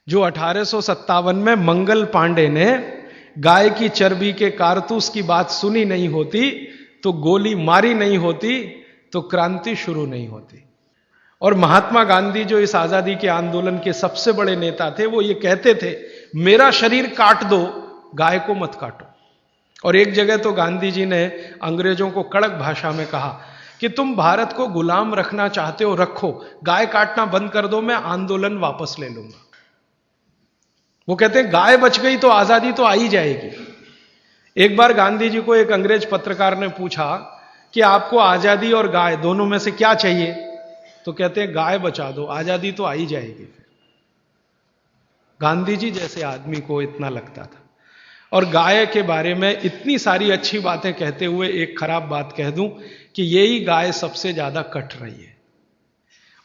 जो 1857 में मंगल पांडे ने गाय की चर्बी के कारतूस की बात सुनी नहीं होती, तो गोली मारी नहीं होती, तो क्रांति शुरू नहीं होती। और महात्मा गांधी जो इस आजादी के आंदोलन के सबसे बड़े नेता थे, वो ये कहते थे मेरा शरीर काट दो, गाय को मत काटो। और एक जगह तो गांधी जी ने अंग्रेजों को कड़क भाषा में कहा कि तुम भारत को गुलाम रखना चाहते हो, रखो, गाय काटना बंद कर दो, मैं आंदोलन वापस ले लूंगा। वो कहते हैं गाय बच गई तो आजादी तो आ ही जाएगी। एक बार गांधी जी को एक अंग्रेज पत्रकार ने पूछा कि आपको आजादी और गाय दोनों में से क्या चाहिए, तो कहते हैं गाय बचा दो, आजादी तो आ ही जाएगी। गांधी जी जैसे आदमी को इतना लगता था। और गाय के बारे में इतनी सारी अच्छी बातें कहते हुए एक खराब बात कह दूं कि यही गाय सबसे ज्यादा कट रही है।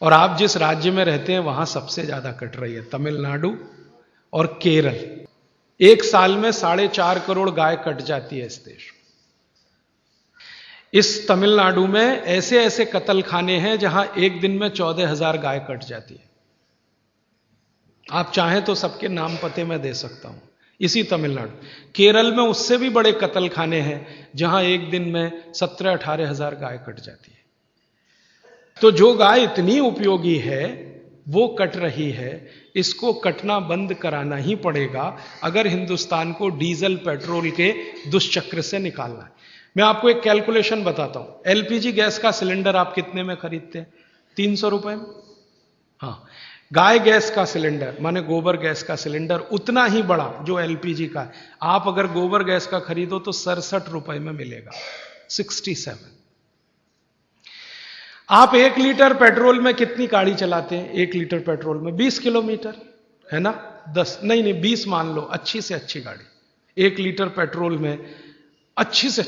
और आप जिस राज्य में रहते हैं वहां सबसे ज्यादा कट रही है, तमिलनाडु और केरल। एक साल में 4.5 करोड़ गाय कट जाती है इस देश में। इस तमिलनाडु में ऐसे ऐसे कत्ल खाने हैं जहां एक दिन में 14,000 गाय कट जाती है। आप चाहें तो सबके नाम पते मैं दे सकता हूं। इसी तमिलनाडु, केरल में उससे भी बड़े कत्ल खाने हैं जहां एक दिन में 17-18,000 गाय कट जाती है। तो जो गाय इतनी उपयोगी है वो कट रही है, इसको कटना बंद कराना ही पड़ेगा अगर हिंदुस्तान को डीजल पेट्रोल के दुष्चक्र से निकालना है। मैं आपको एक कैलकुलेशन बताता हूं। एलपीजी गैस का सिलेंडर आप कितने में खरीदते हैं? 300 रुपए में। हाँ, गाय गैस का सिलेंडर माने गोबर गैस का सिलेंडर उतना ही बड़ा जो एलपीजी का है, आप अगर गोबर गैस का खरीदो तो 67 रुपए में मिलेगा, 67। आप 1 लीटर पेट्रोल में कितनी गाड़ी चलाते हैं? 1 लीटर पेट्रोल में 20 किलोमीटर, है ना? 10 नहीं 20 मान लो, अच्छी से अच्छी गाड़ी 1 लीटर पेट्रोल में अच्छी से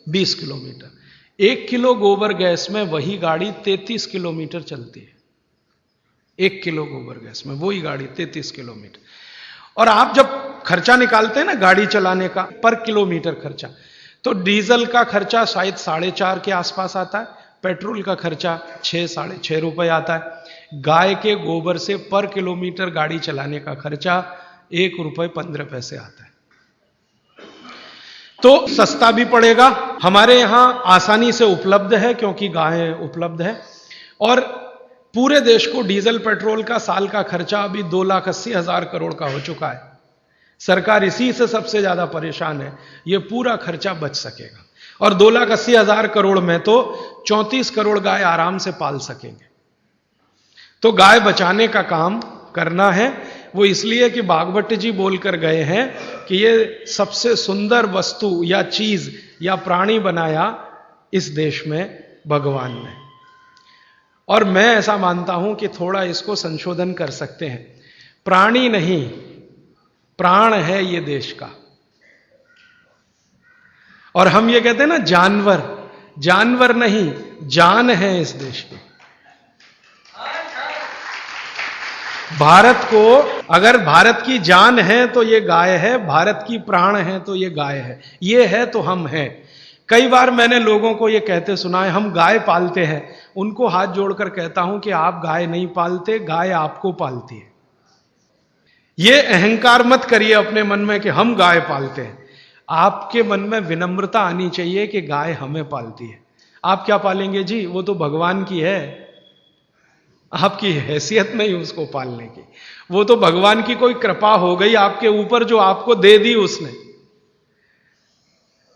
20 किलोमीटर। 1 किलो गोबर गैस में वही गाड़ी 33 किलोमीटर चलती है। 1 किलो गोबर गैस में वही गाड़ी 33 किलोमीटर। और आप जब खर्चा निकालते हैं ना गाड़ी चलाने का पर किलोमीटर खर्चा, तो डीजल का खर्चा शायद 4.5 के आसपास आता है, पेट्रोल का खर्चा 6-6.5 रुपए आता है। गाय के गोबर से पर किलोमीटर गाड़ी चलाने का खर्चा 1 रुपए 15 पैसे आता है। तो सस्ता भी पड़ेगा, हमारे यहां आसानी से उपलब्ध है क्योंकि गाय उपलब्ध है। और पूरे देश को डीजल पेट्रोल का साल का खर्चा अभी 2,80,000 करोड़ का हो चुका है। सरकार इसी से सबसे ज्यादा परेशान है। ये पूरा खर्चा बच सकेगा और 2,80,000 करोड़ में तो 34 करोड़ गाय आराम से पाल सकेंगे। तो गाय बचाने का काम करना है। वो इसलिए कि भागवत जी बोलकर गए हैं कि ये सबसे सुंदर वस्तु या चीज या प्राणी बनाया इस देश में भगवान ने। और मैं ऐसा मानता हूं कि थोड़ा इसको संशोधन कर सकते हैं। प्राणी नहीं, प्राण है ये देश का। और हम ये कहते हैं ना जानवर, जानवर नहीं, जान है इस देश की। भारत को अगर भारत की जान है तो ये गाय है, भारत की प्राण है तो ये गाय है, ये है तो हम हैं। कई बार मैंने लोगों को ये कहते सुना है हम गाय पालते हैं। उनको हाथ जोड़कर कहता हूं कि आप गाय नहीं पालते, गाय आपको पालती है। ये अहंकार मत करिए अपने मन में कि हम गाय पालते हैं। आपके मन में विनम्रता आनी चाहिए कि गाय हमें पालती है। आप क्या पालेंगे जी? वो तो भगवान की है, आपकी हैसियत नहीं उसको पालने की। वो तो भगवान की कोई कृपा हो गई आपके ऊपर जो आपको दे दी उसने।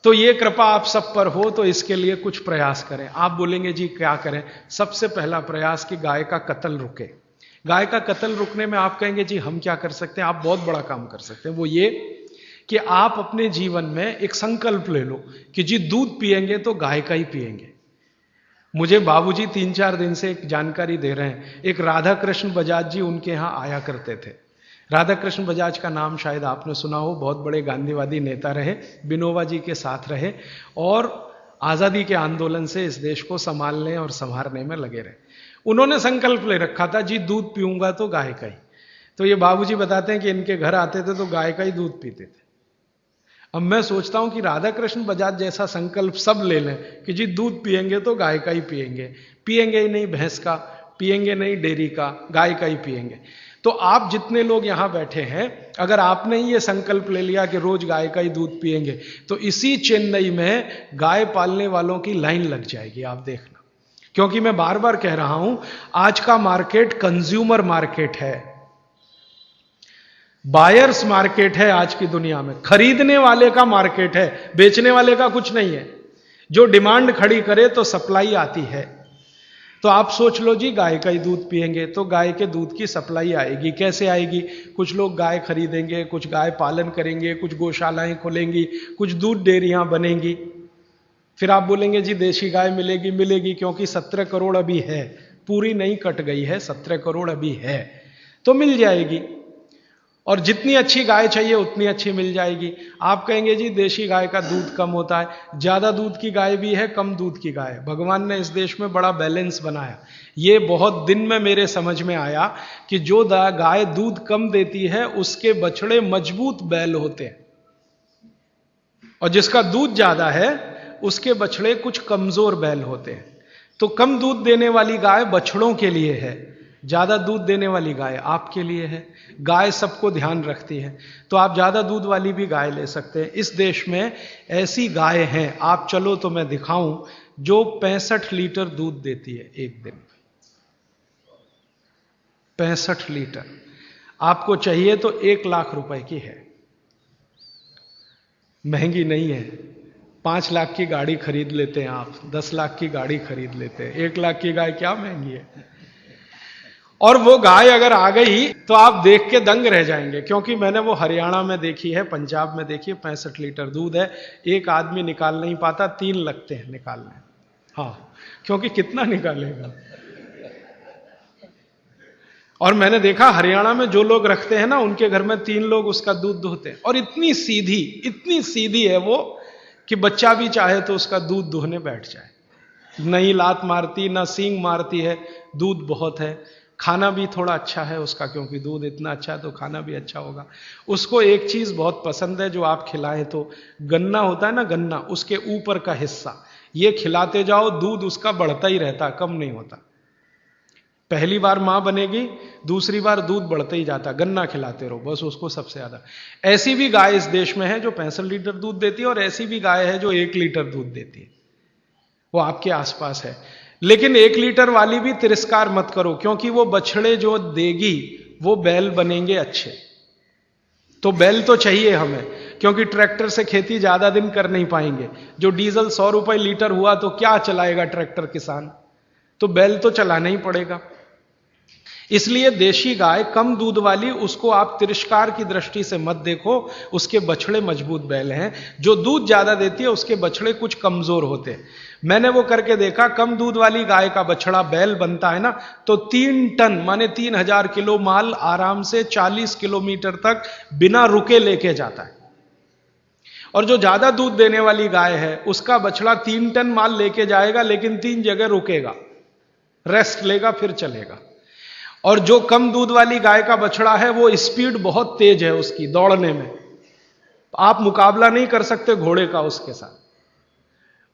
तो ये कृपा आप सब पर हो तो इसके लिए कुछ प्रयास करें। आप बोलेंगे जी क्या करें? सबसे पहला प्रयास कि गाय का कत्ल रुके। गाय का कत्ल रुकने में आप कहेंगे जी हम क्या कर सकते हैं? आप बहुत बड़ा काम कर सकते हैं। वो ये कि आप अपने जीवन में एक संकल्प ले लो कि जी दूध पिएंगे तो गाय का ही पिएंगे। मुझे बाबूजी 3-4 दिन से एक जानकारी दे रहे हैं। एक राधा कृष्ण बजाज जी उनके यहां आया करते थे। राधा कृष्ण बजाज का नाम शायद आपने सुना हो, बहुत बड़े गांधीवादी नेता रहे, बिनोबा जी के साथ रहे और आजादी के आंदोलन से इस देश को संभालने और संवारने में लगे रहे। उन्होंने संकल्प ले रखा था जी दूध पीऊंगा तो गाय का ही। तो ये बाबूजी बताते हैं कि इनके घर आते थे तो गाय का ही दूध पीते थे। अब मैं सोचता हूं कि राधा कृष्ण बजाज जैसा संकल्प सब ले लें कि जी दूध पिएंगे तो गाय का ही पिएंगे, पिएंगे ही नहीं भैंस का, पिएंगे नहीं डेयरी का, गाय का ही पिएंगे। तो आप जितने लोग यहां बैठे हैं, अगर आपने ही ये संकल्प ले लिया कि रोज गाय का ही दूध पिएंगे तो इसी चेन्नई में गाय पालने वालों की लाइन लग जाएगी, आप देखना। क्योंकि मैं बार बार कह रहा हूं आज का मार्केट कंज्यूमर मार्केट है, बायर्स मार्केट है। आज की दुनिया में खरीदने वाले का मार्केट है, बेचने वाले का कुछ नहीं है। जो डिमांड खड़ी करे तो सप्लाई आती है। तो आप सोच लो जी गाय का ही दूध पिएंगे तो गाय के दूध की सप्लाई आएगी। कैसे आएगी? कुछ लोग गाय खरीदेंगे, कुछ गाय पालन करेंगे, कुछ गौशालाएं खुलेंगी, कुछ दूध डेयरियां बनेंगी। फिर आप बोलेंगे जी देशी गाय मिलेगी, मिलेगी क्योंकि 17 करोड़ अभी है, पूरी नहीं कट गई है, 17 करोड़ अभी है तो मिल जाएगी। और जितनी अच्छी गाय चाहिए उतनी अच्छी मिल जाएगी। आप कहेंगे जी देशी गाय का दूध कम होता है, ज्यादा दूध की गाय भी है, कम दूध की गाय। भगवान ने इस देश में बड़ा बैलेंस बनाया। ये बहुत दिन में मेरे समझ में आया कि जो गाय दूध कम देती है उसके बछड़े मजबूत बैल होते हैं और जिसका दूध ज्यादा है उसके बछड़े कुछ कमजोर बैल होते हैं। तो कम दूध देने वाली गाय बछड़ों के लिए है, ज्यादा दूध देने वाली गाय आपके लिए है। गाय सबको ध्यान रखती है तो आप ज्यादा दूध वाली भी गाय ले सकते हैं। इस देश में ऐसी गाय हैं, आप चलो तो मैं दिखाऊं, जो 65 लीटर दूध देती है एक दिन में। 65 लीटर। आपको चाहिए तो 1 लाख रुपए की है, महंगी नहीं है। 5 लाख की गाड़ी खरीद लेते हैं आप, 10 लाख की गाड़ी खरीद लेते हैं। 1 लाख की गाय क्या महंगी है? और वो गाय अगर आ गई तो आप देख के दंग रह जाएंगे। क्योंकि मैंने वो हरियाणा में देखी है, पंजाब में देखी है। 65 लीटर दूध है, एक आदमी निकाल नहीं पाता, 3 लगते हैं निकालने। हाँ, क्योंकि कितना निकालेगा। और मैंने देखा हरियाणा में जो लोग रखते हैं ना, उनके घर में 3 लोग उसका दूध दुहते हैं। और इतनी सीधी है वो कि बच्चा भी चाहे तो उसका दूध दुहने बैठ जाए। नहीं लात मारती, ना सींग मारती है, दूध बहुत है। खाना भी थोड़ा अच्छा है उसका, क्योंकि दूध इतना अच्छा है तो खाना भी अच्छा होगा। उसको एक चीज बहुत पसंद है जो आप खिलाएं तो, गन्ना होता है ना, गन्ना, उसके ऊपर का हिस्सा ये खिलाते जाओ, दूध उसका बढ़ता ही रहता, कम नहीं होता। पहली बार मां बनेगी, दूसरी बार दूध बढ़ते ही जाता। गन्ना खिलाते रहो बस उसको सबसे ज्यादा। ऐसी भी गाय इस देश में है जो 65 लीटर दूध देती है और ऐसी भी गाय है जो 1 लीटर दूध देती है, वो आपके आसपास है। लेकिन 1 लीटर वाली भी तिरस्कार मत करो, क्योंकि वो बछड़े जो देगी वो बैल बनेंगे अच्छे। तो बैल तो चाहिए हमें, क्योंकि ट्रैक्टर से खेती ज्यादा दिन कर नहीं पाएंगे। जो डीजल 100 रुपए लीटर हुआ तो क्या चलाएगा ट्रैक्टर किसान, तो बैल तो चलाना ही पड़ेगा। इसलिए देशी गाय कम दूध वाली, उसको आप तिरस्कार की दृष्टि से मत देखो, उसके बछड़े मजबूत बैल हैं। जो दूध ज्यादा देती है उसके बछड़े कुछ कमजोर होते हैं। मैंने वो करके देखा, कम दूध वाली गाय का बछड़ा बैल बनता है ना, तो 3 टन माने 3000 किलो माल आराम से 40 किलोमीटर तक बिना रुके लेके जाता है। और जो ज्यादा दूध देने वाली गाय है उसका बछड़ा 3 टन माल लेके जाएगा, लेकिन 3 जगह रुकेगा, रेस्ट लेगा, फिर चलेगा। और जो कम दूध वाली गाय का बछड़ा है वो स्पीड बहुत तेज है उसकी दौड़ने में, आप मुकाबला नहीं कर सकते घोड़े का उसके साथ।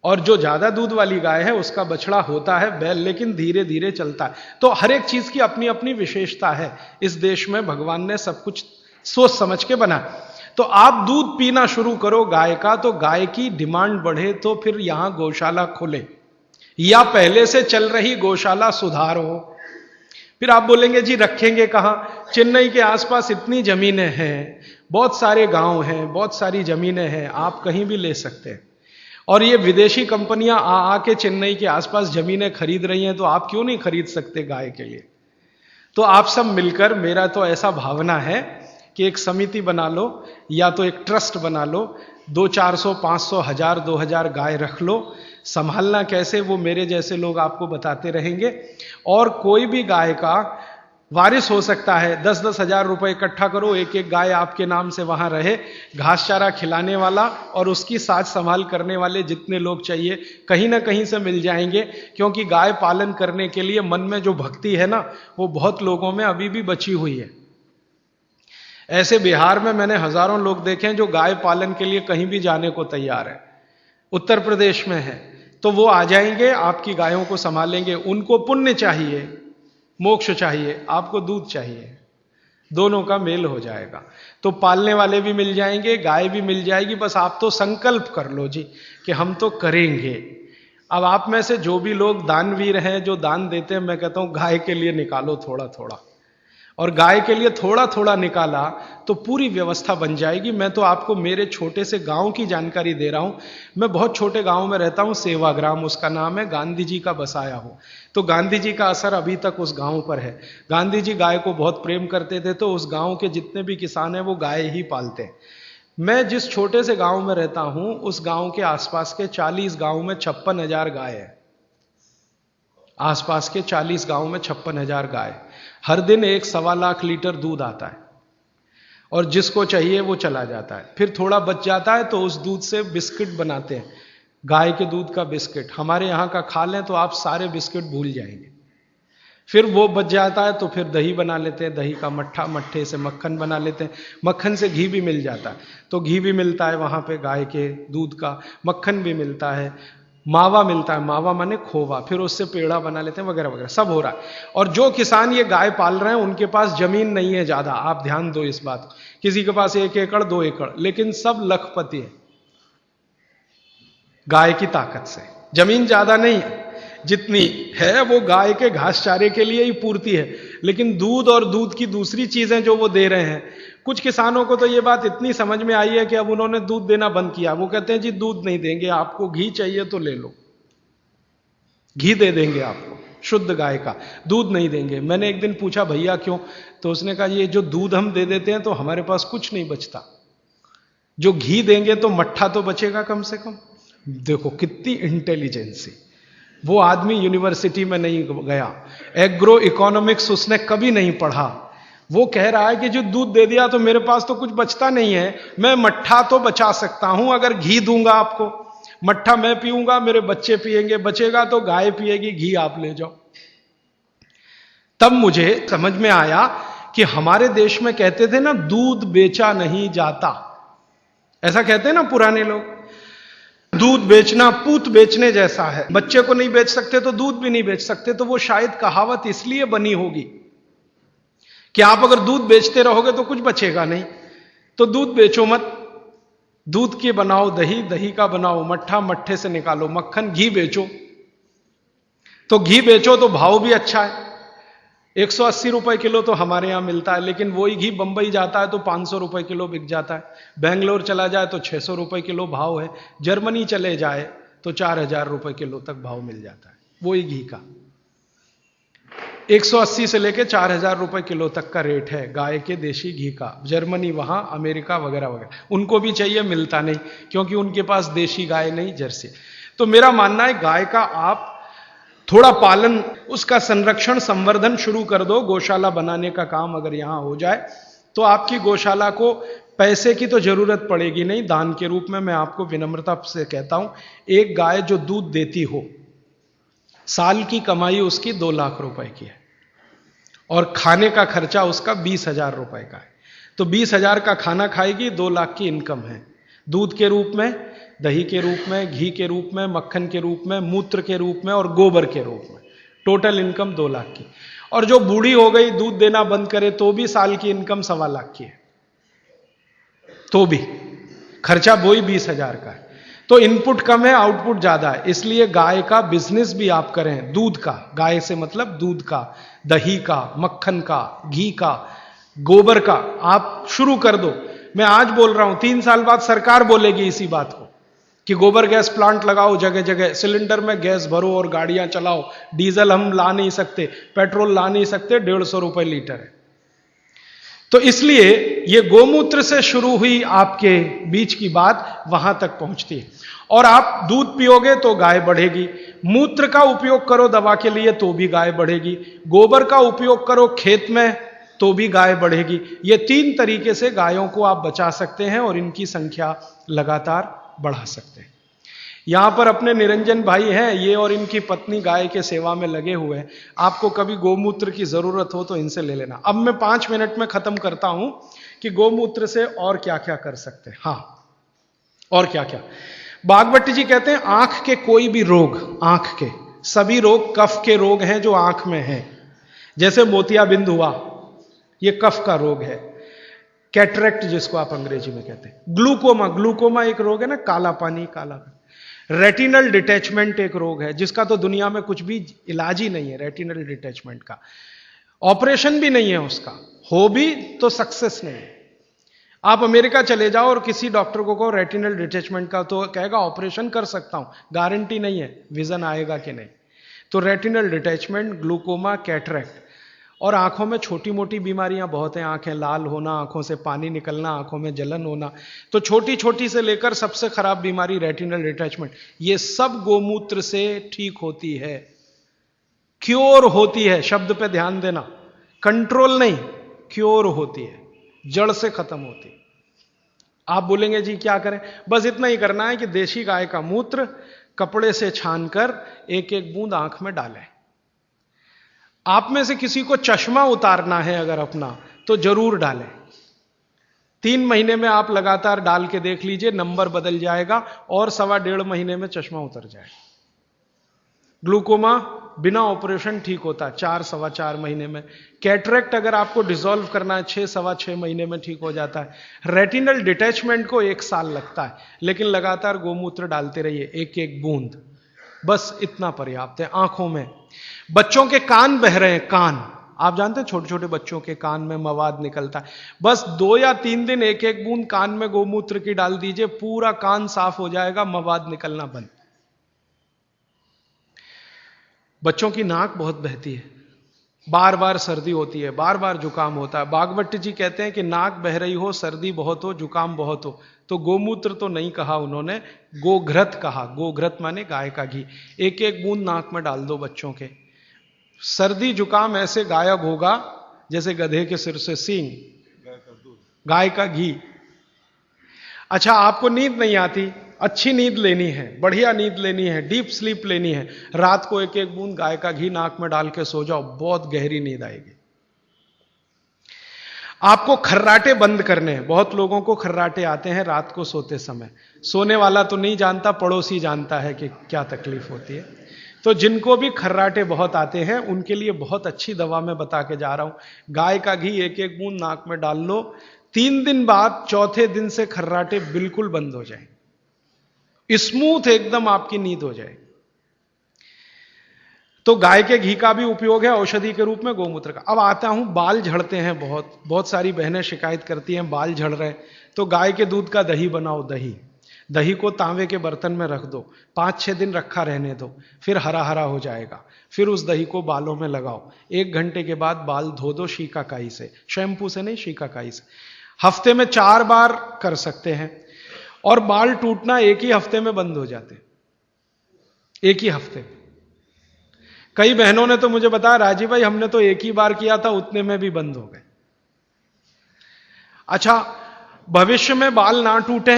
और जो ज्यादा दूध वाली गाय है उसका बछड़ा होता है बैल, लेकिन धीरे धीरे चलता है। तो हर एक चीज की अपनी अपनी विशेषता है। इस देश में भगवान ने सब कुछ सोच समझ के बना। तो आप दूध पीना शुरू करो गाय का, तो गाय की डिमांड बढ़े तो फिर यहां गौशाला खोले, या पहले से चल रही गौशाला सुधारो। फिर आप बोलेंगे जी रखेंगे कहां? चेन्नई के आसपास इतनी जमीनें हैं, बहुत सारे गांव हैं, बहुत सारी जमीनें हैं, आप कहीं भी ले सकते हैं। और ये विदेशी कंपनियां आके चेन्नई के आसपास जमीनें खरीद रही हैं, तो आप क्यों नहीं खरीद सकते गाय के लिए? तो आप सब मिलकर, मेरा तो ऐसा भावना है कि एक समिति बना लो या तो एक ट्रस्ट बना लो, 200-400, 500, 1000, 2000 गाय रख लो। संभालना कैसे वो मेरे जैसे लोग आपको बताते रहेंगे। और कोई भी गाय का वारिस हो सकता है, 10-10 हजार रुपए इकट्ठा करो, एक एक गाय आपके नाम से वहां रहे, घास चारा खिलाने वाला और उसकी साज संभाल करने वाले जितने लोग चाहिए कहीं ना कहीं से मिल जाएंगे। क्योंकि गाय पालन करने के लिए मन में जो भक्ति है ना, वो बहुत लोगों में अभी भी बची हुई है। ऐसे बिहार में मैंने हजारों लोग देखे हैं जो गाय पालन के लिए कहीं भी जाने को तैयार है। उत्तर प्रदेश में है तो वो आ जाएंगे, आपकी गायों को संभालेंगे। उनको पुण्य चाहिए, मोक्ष चाहिए, आपको दूध चाहिए, दोनों का मेल हो जाएगा। तो पालने वाले भी मिल जाएंगे, गाय भी मिल जाएगी। बस आप तो संकल्प कर लो जी कि हम तो करेंगे। अब आप में से जो भी लोग दानवीर हैं, जो दान देते हैं, मैं कहता हूं गाय के लिए निकालो थोड़ा थोड़ा, और गाय के लिए थोड़ा थोड़ा निकाला तो पूरी व्यवस्था बन जाएगी। मैं तो आपको मेरे छोटे से गांव की जानकारी दे रहा हूं। मैं बहुत छोटे गांव में रहता हूं, सेवाग्राम उसका नाम है, गांधी जी का बसाया हो। तो गांधी जी का असर अभी तक उस गांव पर है। गांधी जी गाय को बहुत प्रेम करते थे, तो उस गांव के जितने भी किसान हैं वो गाय ही पालते हैं। मैं जिस छोटे से गांव में रहता हूं, उस गांव के आसपास के 40 गांव में 56,000 गाय है। आसपास के 40 गांव में 56,000 गाय। हर दिन 1-1.25 लाख लीटर दूध आता है, और जिसको चाहिए वो चला जाता है। फिर थोड़ा बच जाता है तो उस दूध से बिस्किट बनाते हैं, गाय के दूध का बिस्किट। हमारे यहां का खा लें तो आप सारे बिस्किट भूल जाएंगे। फिर वो बच जाता है तो फिर दही बना लेते हैं, दही का मट्ठा, मट्ठे से मक्खन बना लेते हैं, मक्खन से घी भी मिल जाता है। तो घी भी मिलता है वहां पे गाय के दूध का, मक्खन भी मिलता है, मावा मिलता है, मावा माने खोवा, फिर उससे पेड़ा बना लेते हैं, वगैरह वगैरह सब हो रहा है। और जो किसान ये गाय पाल रहे हैं उनके पास जमीन नहीं है ज्यादा, आप ध्यान दो इस बात को। किसी के पास 1 एकड़ 2 एकड़, लेकिन सब लखपति है गाय की ताकत से। जमीन ज्यादा नहीं है, जितनी है वो गाय के घास चारे के लिए ही पूर्ति है। लेकिन दूध और दूध की दूसरी चीजें जो वो दे रहे हैं, कुछ किसानों को तो ये बात इतनी समझ में आई है कि अब उन्होंने दूध देना बंद किया। वो कहते हैं जी दूध नहीं देंगे, आपको घी चाहिए तो ले लो, घी दे देंगे आपको शुद्ध गाय का, दूध नहीं देंगे। मैंने एक दिन पूछा भैया क्यों? तो उसने कहा ये जो दूध हम दे देते हैं तो हमारे पास कुछ नहीं बचता, जो घी देंगे तो मट्ठा तो बचेगा कम से कम। देखो कितनी इंटेलिजेंसी। वो आदमी यूनिवर्सिटी में नहीं गया, एग्रो इकोनॉमिक्स उसने कभी नहीं पढ़ा। वो कह रहा है कि जो दूध दे दिया तो मेरे पास तो कुछ बचता नहीं है, मैं मट्ठा तो बचा सकता हूं अगर घी दूंगा आपको। मट्ठा मैं पीऊंगा, मेरे बच्चे पिएंगे, बचेगा तो गाय पिएगी, घी आप ले जाओ। तब मुझे समझ में आया कि हमारे देश में कहते थे ना, दूध बेचा नहीं जाता, ऐसा कहते हैं ना पुराने लोग। दूध बेचना पूत बेचने जैसा है, बच्चे को नहीं बेच सकते तो दूध भी नहीं बेच सकते। तो वो शायद कहावत इसलिए बनी होगी कि आप अगर दूध बेचते रहोगे तो कुछ बचेगा नहीं, तो दूध बेचो मत। दूध की बनाओ दही, दही का बनाओ मट्ठा, मट्ठे से निकालो मक्खन, घी बेचो। तो घी बेचो तो भाव भी अच्छा है, 180 रुपए किलो तो हमारे यहां मिलता है, लेकिन वही घी बंबई जाता है तो 500 रुपए किलो बिक जाता है, बेंगलोर चला जाए तो 600 रुपए किलो भाव है, जर्मनी चले जाए तो 4000 रुपए किलो तक भाव मिल जाता है वही घी का। 180 से लेके 4000 रुपए किलो तक का रेट है गाय के देशी घी का, जर्मनी, वहां अमेरिका वगैरह वगैरह। उनको भी चाहिए, मिलता नहीं, क्योंकि उनके पास देशी गाय नहीं, जर्सी। तो मेरा मानना है गाय का आप थोड़ा पालन, उसका संरक्षण, संवर्धन शुरू कर दो। गौशाला बनाने का काम अगर यहां हो जाए तो आपकी गौशाला को पैसे की तो जरूरत पड़ेगी नहीं, दान के रूप में मैं आपको विनम्रता से कहता हूं, एक गाय जो दूध देती हो, साल की कमाई उसकी 2 लाख रुपए की है और खाने का खर्चा उसका 20,000 रुपए का है। तो 20,000 का खाना खाएगी, 2 लाख की इनकम है, दूध के रूप में, दही के रूप में, घी के रूप में, मक्खन के रूप में, मूत्र के रूप में और गोबर के रूप में, टोटल इनकम 2 लाख की। और जो बूढ़ी हो गई, दूध देना बंद करे तो भी साल की इनकम 1.25 लाख की है, तो भी खर्चा वही 20,000 का है। तो इनपुट कम है, आउटपुट ज्यादा है, इसलिए गाय का बिजनेस भी आप करें, दूध का, गाय से मतलब दूध का, दही का, मक्खन का, घी का, गोबर का आप शुरू कर दो। मैं आज बोल रहा हूं, 3 साल बाद सरकार बोलेगी इसी बात को कि गोबर गैस प्लांट लगाओ जगह जगह, सिलेंडर में गैस भरो और गाड़ियां चलाओ, डीजल हम ला नहीं सकते, पेट्रोल ला नहीं सकते, 150 रुपए लीटर है। तो इसलिए ये गोमूत्र से शुरू हुई आपके बीच की बात वहां तक पहुंचती है। और आप दूध पियोगे तो गाय बढ़ेगी, मूत्र का उपयोग करो दवा के लिए तो भी गाय बढ़ेगी, गोबर का उपयोग करो खेत में तो भी गाय बढ़ेगी। ये 3 तरीके से गायों को आप बचा सकते हैं और इनकी संख्या लगातार बढ़ा सकते हैं। यहां पर अपने निरंजन भाई हैं, ये और इनकी पत्नी गाय के सेवा में लगे हुए हैं। आपको कभी गोमूत्र की जरूरत हो तो इनसे ले लेना। अब मैं 5 मिनट में खत्म करता हूं कि गोमूत्र से और क्या क्या कर सकते हैं। हां, और क्या क्या, बागवती जी कहते हैं आंख के कोई भी रोग, आंख के सभी रोग कफ के रोग हैं जो आंख में हैं। जैसे मोतियाबिंद हुआ, यह कफ का रोग है, कैटरेक्ट जिसको आप अंग्रेजी में कहते हैं, ग्लूकोमा, ग्लूकोमा एक रोग है ना, काला पानी, काला। रेटिनल डिटैचमेंट एक रोग है जिसका तो दुनिया में कुछ भी इलाज ही नहीं है, रेटिनल डिटैचमेंट का ऑपरेशन भी नहीं है, उसका हो भी तो सक्सेस नहीं है। आप अमेरिका चले जाओ और किसी डॉक्टर को कहो रेटिनल डिटैचमेंट का, तो कहेगा ऑपरेशन कर सकता हूं, गारंटी नहीं है विजन आएगा कि नहीं। तो रेटिनल डिटैचमेंट, ग्लूकोमा, कैटरेक्ट, और आंखों में छोटी मोटी बीमारियां बहुत हैं, आंखें लाल होना, आंखों से पानी निकलना, आंखों में जलन होना। तो छोटी छोटी से लेकर सबसे खराब बीमारी रेटिनल डिटैचमेंट, ये सब गोमूत्र से ठीक होती है, क्योर होती है। शब्द पे ध्यान देना, कंट्रोल नहीं, क्योर होती है, जड़ से खत्म होती है। आप बोलेंगे जी क्या करें, बस इतना ही करना है कि देशी गाय का मूत्र कपड़े से छानकर एक एक बूंद आंख में डालें। आप में से किसी को चश्मा उतारना है अगर अपना, तो जरूर डालें। 3 महीने में आप लगातार डाल के देख लीजिए, नंबर बदल जाएगा और 1.25 महीने में चश्मा उतर जाएगा। ग्लूकोमा बिना ऑपरेशन ठीक होता है 4-4.25 महीने में। कैटरेक्ट अगर आपको डिसॉल्व करना है 6-6.25 महीने में ठीक हो जाता है। रेटिनल डिटैचमेंट को 1 साल लगता है, लेकिन लगातार गोमूत्र डालते रहिए, एक एक बूंद, बस इतना पर्याप्त है। आंखों में, बच्चों के कान बह रहे हैं, कान, आप जानते हैं छोटे छोटे बच्चों के कान में मवाद निकलता है, बस 2 या 3 दिन एक एक बूंद कान में गोमूत्र की डाल दीजिए, पूरा कान साफ हो जाएगा, मवाद निकलना बंद। बच्चों की नाक बहुत बहती है, बार बार सर्दी होती है, बार बार जुकाम होता है। बागवती जी कहते हैं कि नाक बह रही हो, सर्दी बहुत हो, जुकाम बहुत हो, तो गोमूत्र तो नहीं कहा उन्होंने, गोघृत कहा। गोघृत माने गाय का घी, एक एक बूंद नाक में डाल दो बच्चों के, सर्दी जुकाम ऐसे गायब होगा जैसे गधे के सिर से सींग। गाय का घी। अच्छा, आपको नींद नहीं आती, अच्छी नींद लेनी है, बढ़िया नींद लेनी है, डीप स्लीप लेनी है, रात को एक एक बूंद गाय का घी नाक में डाल के सो जाओ, बहुत गहरी नींद आएगी। आपको खर्राटे बंद करने हैं। बहुत लोगों को खर्राटे आते हैं रात को सोते समय, सोने वाला तो नहीं जानता, पड़ोसी जानता है कि क्या तकलीफ होती है। तो जिनको भी खर्राटे बहुत आते हैं उनके लिए बहुत अच्छी दवा मैं बता के जा रहा हूं। गाय का घी एक एक बूंद नाक में डाल लो, 3 दिन बाद, चौथे दिन से खर्राटे बिल्कुल बंद हो जाए, स्मूथ एकदम आपकी नींद हो जाए। तो गाय के घी का भी उपयोग है औषधि के रूप में, गोमूत्र का। अब आता हूं, बाल झड़ते हैं बहुत सारी बहनें शिकायत करती हैं बाल झड़ रहे, तो गाय के दूध का दही बनाओ। दही को तांबे के बर्तन में रख दो, 5-6 दिन रखा रहने दो, फिर हरा हरा हो जाएगा। फिर उस दही को बालों में लगाओ, 1 घंटे के बाद बाल धो दो शीकाकाई से, शैम्पू से नहीं, शीकाकाई से। हफ्ते में 4 बार कर सकते हैं। और बाल टूटना 1 ही हफ्ते में बंद हो जाते, 1 ही हफ्ते। कई बहनों ने तो मुझे बताया, राजीव भाई हमने तो 1 ही बार किया था, उतने में भी बंद हो गए। अच्छा, भविष्य में बाल ना टूटे,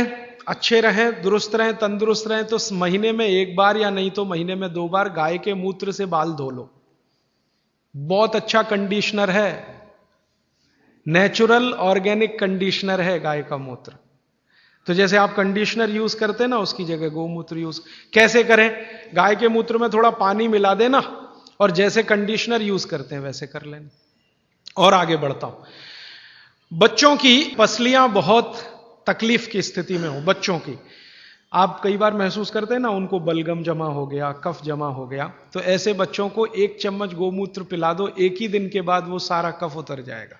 अच्छे रहें, दुरुस्त रहें, तंदुरुस्त रहें, तो महीने में 1 बार या नहीं तो महीने में 2 बार गाय के मूत्र से बाल धो लो। बहुत अच्छा कंडीशनर है, नेचुरल ऑर्गेनिक कंडीशनर है गाय का मूत्र। तो जैसे आप कंडीशनर यूज करते हैं ना, उसकी जगह गोमूत्र यूज कैसे करें? गाय के मूत्र में थोड़ा पानी मिला देना और जैसे कंडीशनर यूज करते हैं वैसे कर लेना। और आगे बढ़ता हूं। बच्चों की पसलियां बहुत तकलीफ की स्थिति में हो, बच्चों की, आप कई बार महसूस करते हैं ना, उनको बलगम जमा हो गया, कफ जमा हो गया, तो ऐसे बच्चों को 1 चम्मच गोमूत्र पिला दो, 1 ही दिन के बाद वो सारा कफ उतर जाएगा।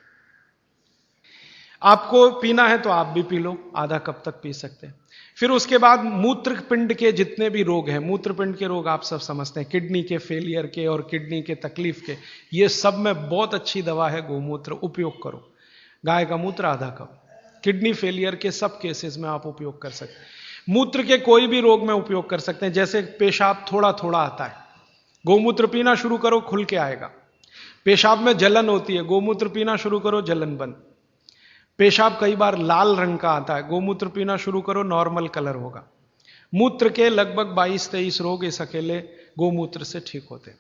आपको पीना है तो आप भी पी लो, आधा कप तक पी सकते हैं। फिर उसके बाद मूत्रपिंड के जितने भी रोग हैं, मूत्रपिंड के रोग आप सब समझते हैं, किडनी के फेलियर के और किडनी के तकलीफ के, ये सब में बहुत अच्छी दवा है गोमूत्र, उपयोग करो। गाय का मूत्र आधा कप, किडनी फेलियर के सब केसेस में आप उपयोग कर सकते हैं। मूत्र के कोई भी रोग में उपयोग कर सकते हैं। जैसे पेशाब थोड़ा थोड़ा आता है, गोमूत्र पीना शुरू करो, खुल के आएगा। पेशाब में जलन होती है, गोमूत्र पीना शुरू करो, जलन बंद। पेशाब कई बार लाल रंग का आता है, गोमूत्र पीना शुरू करो, नॉर्मल कलर होगा। मूत्र के लगभग 22-23 रोग इस अकेले गोमूत्र से ठीक होते हैं।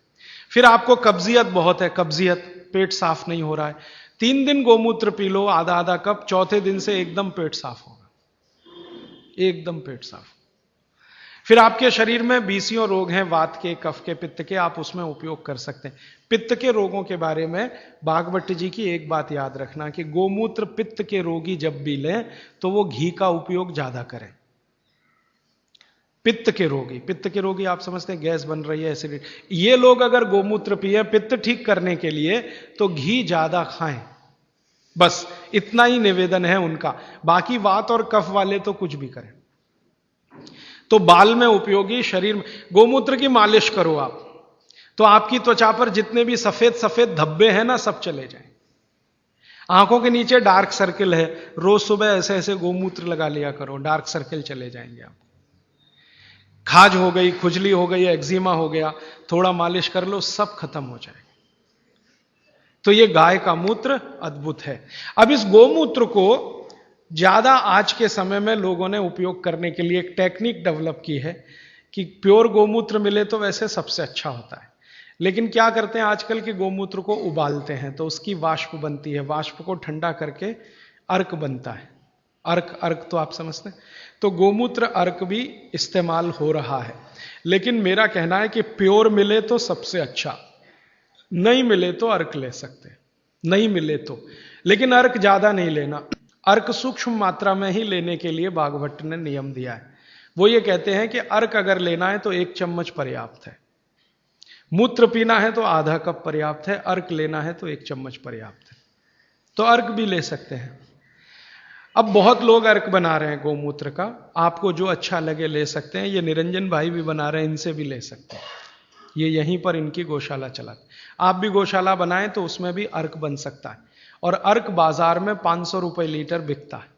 फिर आपको कब्जियत बहुत है, कब्जियत, पेट साफ नहीं हो रहा है, 3 दिन गोमूत्र पी लो, आधा आधा कप, चौथे दिन से एकदम पेट साफ होगा, एकदम पेट साफ। फिर आपके शरीर में 20 रोग हैं, वात के, कफ के, पित्त के, आप उसमें उपयोग कर सकते हैं। पित्त के रोगों के बारे में भागवत जी की एक बात याद रखना कि गोमूत्र पित्त के रोगी जब भी लें तो वो घी का उपयोग ज्यादा करें। पित्त के रोगी आप समझते हैं गैस बन रही है, एसिडिटी, ये लोग अगर गोमूत्र पिए पित्त ठीक करने के लिए तो घी ज्यादा खाएं, बस इतना ही निवेदन है उनका। बाकी वात और कफ वाले तो कुछ भी करें। तो बाल में उपयोगी, शरीर में गोमूत्र की मालिश करो आप, तो आपकी त्वचा पर जितने भी सफेद सफेद धब्बे हैं ना, सब चले जाएं। आंखों के नीचे डार्क सर्किल है, रोज सुबह ऐसे ऐसे गोमूत्र लगा लिया करो, डार्क सर्किल चले जाएंगे आप। खाज हो गई, खुजली हो गई, एक्जिमा हो गया, थोड़ा मालिश कर लो, सब खत्म हो जाएगा। तो ये गाय का मूत्र अद्भुत है। अब इस गोमूत्र को ज्यादा आज के समय में लोगों ने उपयोग करने के लिए एक टेक्निक डेवलप की है कि प्योर गोमूत्र मिले तो वैसे सबसे अच्छा होता है, लेकिन क्या करते हैं आजकल के गोमूत्र को उबालते हैं तो उसकी वाष्प बनती है, वाष्प को ठंडा करके अर्क बनता है। अर्क तो आप समझते हैं। तो गोमूत्र अर्क भी इस्तेमाल हो रहा है, लेकिन मेरा कहना है कि प्योर मिले तो सबसे अच्छा, नहीं मिले तो अर्क ले सकते हैं, नहीं मिले तो, लेकिन अर्क ज्यादा नहीं लेना। अर्क सूक्ष्म मात्रा में ही लेने के लिए भागवत ने नियम दिया है। वो ये कहते हैं कि अर्क अगर लेना है तो 1 चम्मच पर्याप्त है, मूत्र पीना है तो आधा कप पर्याप्त है, अर्क लेना है तो 1 चम्मच पर्याप्त है। तो अर्क भी ले सकते हैं। अब बहुत लोग अर्क बना रहे हैं गोमूत्र का, आपको जो अच्छा लगे ले सकते हैं। ये निरंजन भाई भी बना रहे हैं, इनसे भी ले सकते हैं, ये यहीं पर इनकी गौशाला चलाते। आप भी गौशाला बनाएं तो उसमें भी अर्क बन सकता है। और अर्क बाजार में 500 रुपए लीटर बिकता है,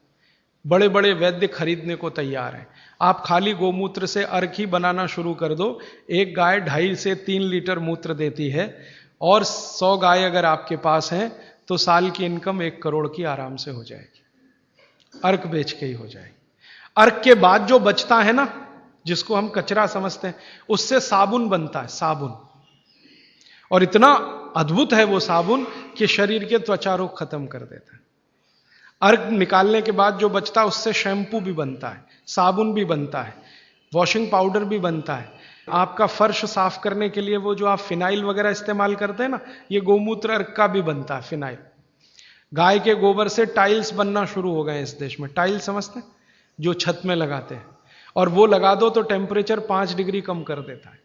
बड़े बड़े वैद्य खरीदने को तैयार हैं। आप खाली गोमूत्र से अर्क ही बनाना शुरू कर दो, एक गाय 2.5 से 3 लीटर मूत्र देती है, और 100 गाय अगर आपके पास हैं तो साल की इनकम 1 करोड़ की आराम से हो जाएगी, अर्क बेच के ही हो जाएगी। अर्क के बाद जो बचता है ना, जिसको हम कचरा समझते हैं, उससे साबुन बनता है, साबुन, और इतना अद्भुत है वो साबुन कि शरीर के त्वचा रोग खत्म कर देता है। अर्क निकालने के बाद जो बचता है उससे शैम्पू भी बनता है, साबुन भी बनता है, वॉशिंग पाउडर भी बनता है। आपका फर्श साफ करने के लिए वो जो आप फिनाइल वगैरह इस्तेमाल करते हैं ना, ये गोमूत्र अर्क का भी बनता है, फिनाइल। गाय के गोबर से टाइल्स बनना शुरू हो गए इस देश में, टाइल्स समझते हैं जो छत में लगाते हैं, और वो लगा दो तो टेम्परेचर 5 डिग्री कम कर देता है।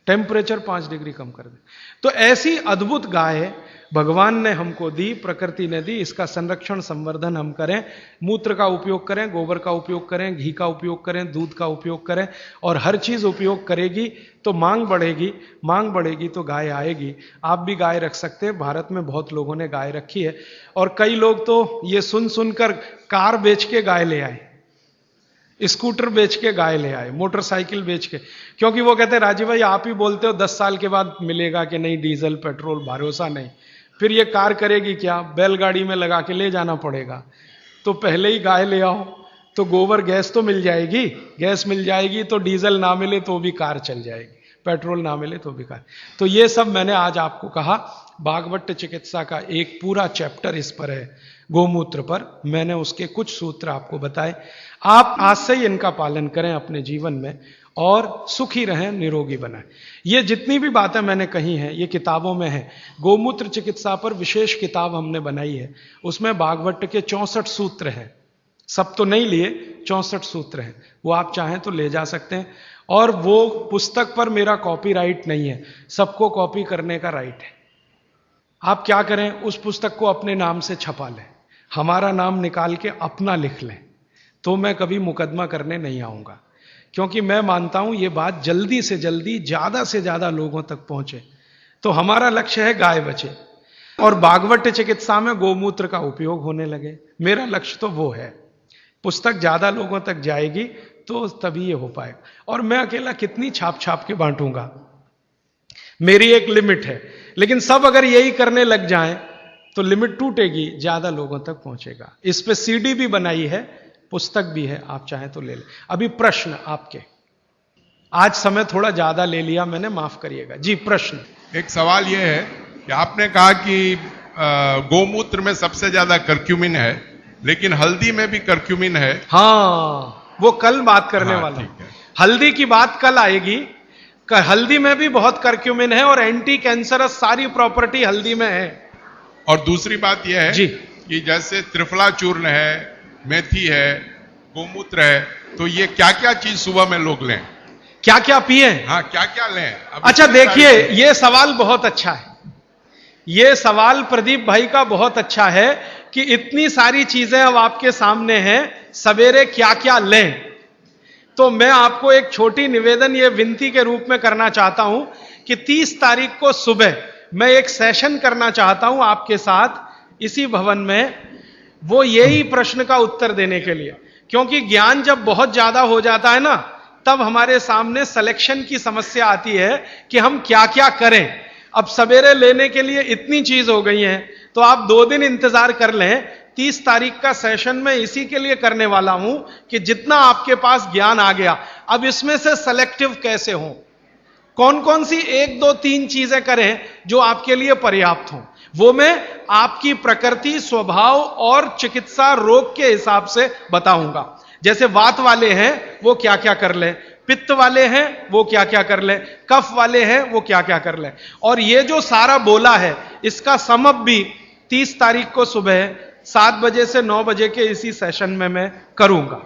टेम्परेचर 5 डिग्री कम कर दे। तो ऐसी अद्भुत गाय भगवान ने हमको दी, प्रकृति ने दी। इसका संरक्षण संवर्धन हम करें, मूत्र का उपयोग करें, गोबर का उपयोग करें, घी का उपयोग करें, दूध का उपयोग करें, और हर चीज उपयोग करेगी तो मांग बढ़ेगी, मांग बढ़ेगी तो गाय आएगी। आप भी गाय रख सकते हैं। भारत में बहुत लोगों ने गाय रखी है, और कई लोग तो ये सुन सुनकर कार बेच के गाय ले आए, स्कूटर बेच के गाय ले आए, मोटरसाइकिल बेच के, क्योंकि वो कहते हैं राजीव भाई आप ही बोलते हो 10 साल के बाद मिलेगा कि नहीं डीजल पेट्रोल, भरोसा नहीं, फिर ये कार करेगी क्या, बैलगाड़ी में लगा के ले जाना पड़ेगा। तो पहले ही गाय ले आओ तो गोबर गैस तो मिल जाएगी, गैस मिल जाएगी तो डीजल ना मिले तो भी कार चल जाएगी, पेट्रोल ना मिले तो भी कार। तो ये सब मैंने आज आपको कहा। भागवत चिकित्सा का एक पूरा चैप्टर इस पर है, गोमूत्र पर। मैंने उसके कुछ सूत्र आपको बताए। आप आज से ही इनका पालन करें अपने जीवन में और सुखी रहें, निरोगी बनाएं। ये जितनी भी बातें मैंने कही हैं ये किताबों में है। गोमूत्र चिकित्सा पर विशेष किताब हमने बनाई है, उसमें भागवत के 64 सूत्र हैं। सब तो नहीं लिए, 64 सूत्र हैं, वो आप चाहें तो ले जा सकते हैं। और वो पुस्तक पर मेरा कॉपीराइट नहीं है, सबको कॉपी करने का राइट है। आप क्या करें, उस पुस्तक को अपने नाम से छपा लें, हमारा नाम निकाल के अपना लिख लें, तो मैं कभी मुकदमा करने नहीं आऊंगा। क्योंकि मैं मानता हूं ये बात जल्दी से जल्दी ज्यादा से ज्यादा लोगों तक पहुंचे। तो हमारा लक्ष्य है गाय बचे और भागवत चिकित्सा में गोमूत्र का उपयोग होने लगे। मेरा लक्ष्य तो वो है। पुस्तक ज्यादा लोगों तक जाएगी तो तभी ये हो पाएगा। और मैं अकेला कितनी छाप छाप के बांटूंगा, मेरी एक लिमिट है। लेकिन सब अगर यही करने लग जाएं तो लिमिट टूटेगी, ज्यादा लोगों तक पहुंचेगा। इस पे सीडी भी बनाई है, पुस्तक भी है, आप चाहें तो ले लें। अभी प्रश्न आपके, आज समय थोड़ा ज्यादा ले लिया मैंने, माफ करिएगा जी। प्रश्न, एक सवाल यह है कि आपने कहा कि गोमूत्र में सबसे ज्यादा कर्क्यूमिन है, लेकिन हल्दी में भी कर्क्यूमिन है। हाँ, वो कल बात करने वाला ठीक है। हल्दी की बात कल आएगी। हल्दी में भी बहुत कर्क्यूमिन है और एंटी कैंसरस सारी प्रॉपर्टी हल्दी में है। और दूसरी बात यह है जी कि जैसे त्रिफला चूर्ण है, मेथी है, गोमूत्र है, तो ये क्या क्या चीज सुबह में लोग लें, क्या क्या पिए? हाँ क्या क्या लें? अच्छा देखिए, ये सवाल बहुत अच्छा है। ये सवाल प्रदीप भाई का बहुत अच्छा है कि इतनी सारी चीजें अब आपके सामने हैं, सवेरे क्या क्या लें। तो मैं आपको एक छोटी निवेदन, ये विनती के रूप में करना चाहता हूं कि 30 तारीख को सुबह मैं एक सेशन करना चाहता हूं आपके साथ इसी भवन में, वो यही प्रश्न का उत्तर देने के लिए। क्योंकि ज्ञान जब बहुत ज्यादा हो जाता है ना, तब हमारे सामने सिलेक्शन की समस्या आती है कि हम क्या क्या करें। अब सवेरे लेने के लिए इतनी चीज हो गई है, तो आप 2 दिन इंतजार कर लें। 30 तारीख का सेशन मैं इसी के लिए करने वाला हूं कि जितना आपके पास ज्ञान आ गया, अब इसमें से सेलेक्टिव कैसे हो, कौन कौन सी 1, 2, 3 चीजें करें जो आपके लिए पर्याप्त हो। वो मैं आपकी प्रकृति, स्वभाव और चिकित्सा रोग के हिसाब से बताऊंगा। जैसे वात वाले हैं वो क्या क्या कर लें, पित्त वाले हैं वो क्या क्या कर लें, कफ वाले हैं वो क्या क्या कर लें। और ये जो सारा बोला है इसका समअप भी 30 तारीख को सुबह 7 बजे से 9 बजे के इसी सेशन में मैं करूंगा।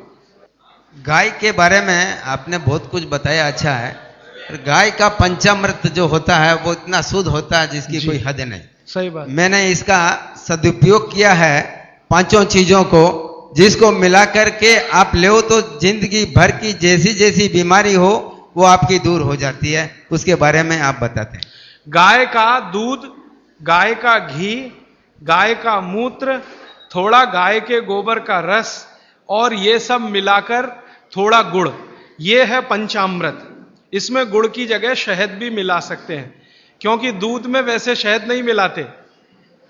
गाय के बारे में आपने बहुत कुछ बताया, अच्छा है। गाय का पंचामृत जो होता है वो इतना शुद्ध होता है जिसकी कोई हद नहीं। सही बात। मैंने इसका सदुपयोग किया है 5 चीजों को, जिसको मिला करके आप ले तो जिंदगी भर की जैसी जैसी बीमारी हो वो आपकी दूर हो जाती है। उसके बारे में आप बताते हैं। गाय का दूध, गाय का घी, गाय का मूत्र, थोड़ा गाय के गोबर का रस और ये सब मिलाकर थोड़ा गुड़, ये है पंचामृत। इसमें गुड़ की जगह शहद भी मिला सकते हैं, क्योंकि दूध में वैसे शहद नहीं मिलाते,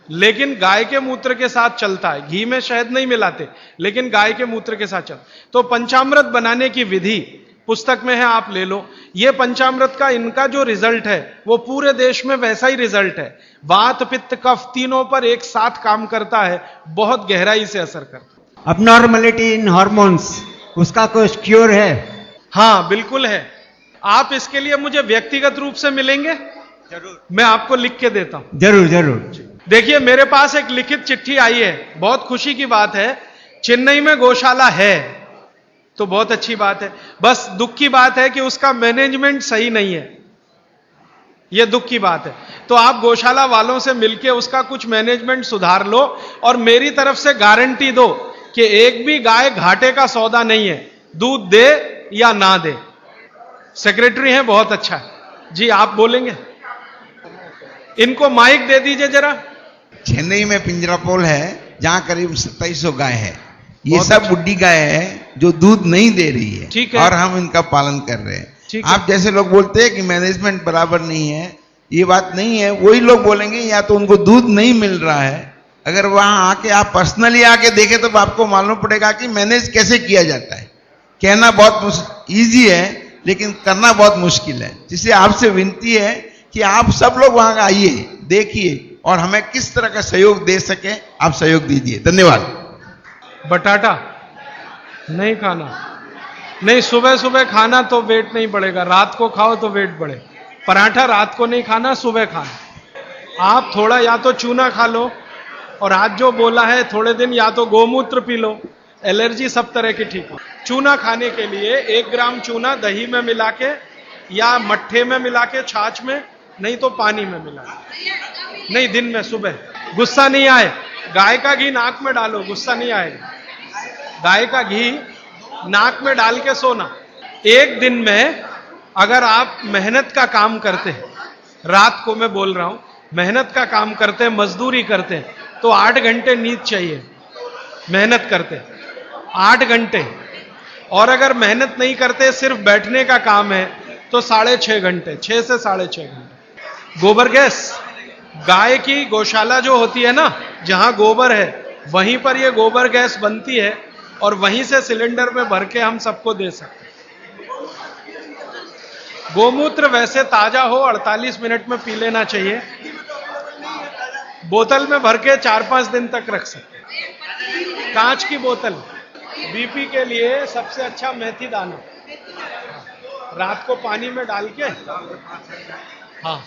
लेकिन गाय के मूत्र के साथ चलता है। घी में शहद नहीं मिलाते, लेकिन गाय के मूत्र के साथ चलता। तो पंचामृत बनाने की विधि पुस्तक में है, आप ले लो। ये पंचामृत का इनका जो रिजल्ट है वो पूरे देश में वैसा ही रिजल्ट है। वात, पित्त, कफ तीनों पर एक साथ काम करता है, बहुत गहराई से असर करता है। अबनॉर्मलिटी इन हार्मोन्स, उसका कोई क्योर है? हाँ बिल्कुल है। आप इसके लिए मुझे व्यक्तिगत रूप से मिलेंगे? जरूर, मैं आपको लिख के देता हूं। जरूर जरूर। देखिए मेरे पास एक लिखित चिट्ठी आई है, बहुत खुशी की बात है। चेन्नई में गौशाला है तो बहुत अच्छी बात है, बस दुख की बात है कि उसका मैनेजमेंट सही नहीं है। ये दुख की बात है। तो आप गौशाला वालों से मिलके उसका कुछ मैनेजमेंट सुधार लो और मेरी तरफ से गारंटी दो कि एक भी गाय घाटे का सौदा नहीं है, दूध दे या ना दे। सेक्रेटरी हैं, बहुत अच्छा है जी, आप बोलेंगे। इनको माइक दे दीजिए जरा। चेन्नई में पिंजरापोल है जहां करीब 2700 गाय है। ये बहुत सब अच्छा। बुढ़ी गाय है जो दूध नहीं दे रही है, ठीक है। और हम इनका पालन कर रहे हैं। ठीक है। आप जैसे लोग बोलते हैं कि मैनेजमेंट बराबर नहीं है, ये बात नहीं है। वही लोग बोलेंगे या तो उनको दूध नहीं मिल रहा है। अगर वहां आके आप पर्सनली आके देखें तो आपको मालूम पड़ेगा कि मैनेज कैसे किया जाता है। कहना बहुत ईजी है लेकिन करना बहुत मुश्किल है। जिससे आपसे विनती है कि आप सब लोग वहां आइए, देखिए और हमें किस तरह का सहयोग दे सके, आप सहयोग दीजिए। धन्यवाद। बटाटा नहीं खाना, नहीं सुबह सुबह खाना तो वेट नहीं बढ़ेगा, रात को खाओ तो वेट बढ़े। पराठा रात को नहीं खाना, सुबह खाना। आप थोड़ा या तो चूना खा लो, और आज जो बोला है थोड़े दिन या तो गोमूत्र पी लो, एलर्जी सब तरह की ठीक हो। चूना खाने के लिए 1 ग्राम चूना दही में मिला के या मट्ठे में मिला के, छाछ में, नहीं तो पानी में मिला के। नहीं, दिन में सुबह। गुस्सा नहीं आए, गाय का घी नाक में डालो, गुस्सा नहीं आएगा। गाय का घी नाक में डाल के सोना। एक दिन में अगर आप मेहनत का काम करते हैं, रात को मैं बोल रहा हूं, मेहनत का काम करते हैं, मजदूरी करते हैं, तो 8 घंटे नींद चाहिए। मेहनत करते 8 घंटे, और अगर मेहनत नहीं करते, सिर्फ बैठने का काम है, तो 6.5 घंटे, 6 से 6.5 घंटे। गोबर गैस, गाय की गौशाला जो होती है ना, जहां गोबर है वहीं पर ये गोबर गैस बनती है, और वहीं से सिलेंडर में भर के हम सबको दे सकते हैं। गोमूत्र वैसे ताजा हो 48 मिनट में पी लेना चाहिए। बोतल में भर के 4-5 दिन तक रख सकते हैं, कांच की बोतल। बीपी के लिए सबसे अच्छा मेथी दाना, रात को पानी में डाल के, हाँ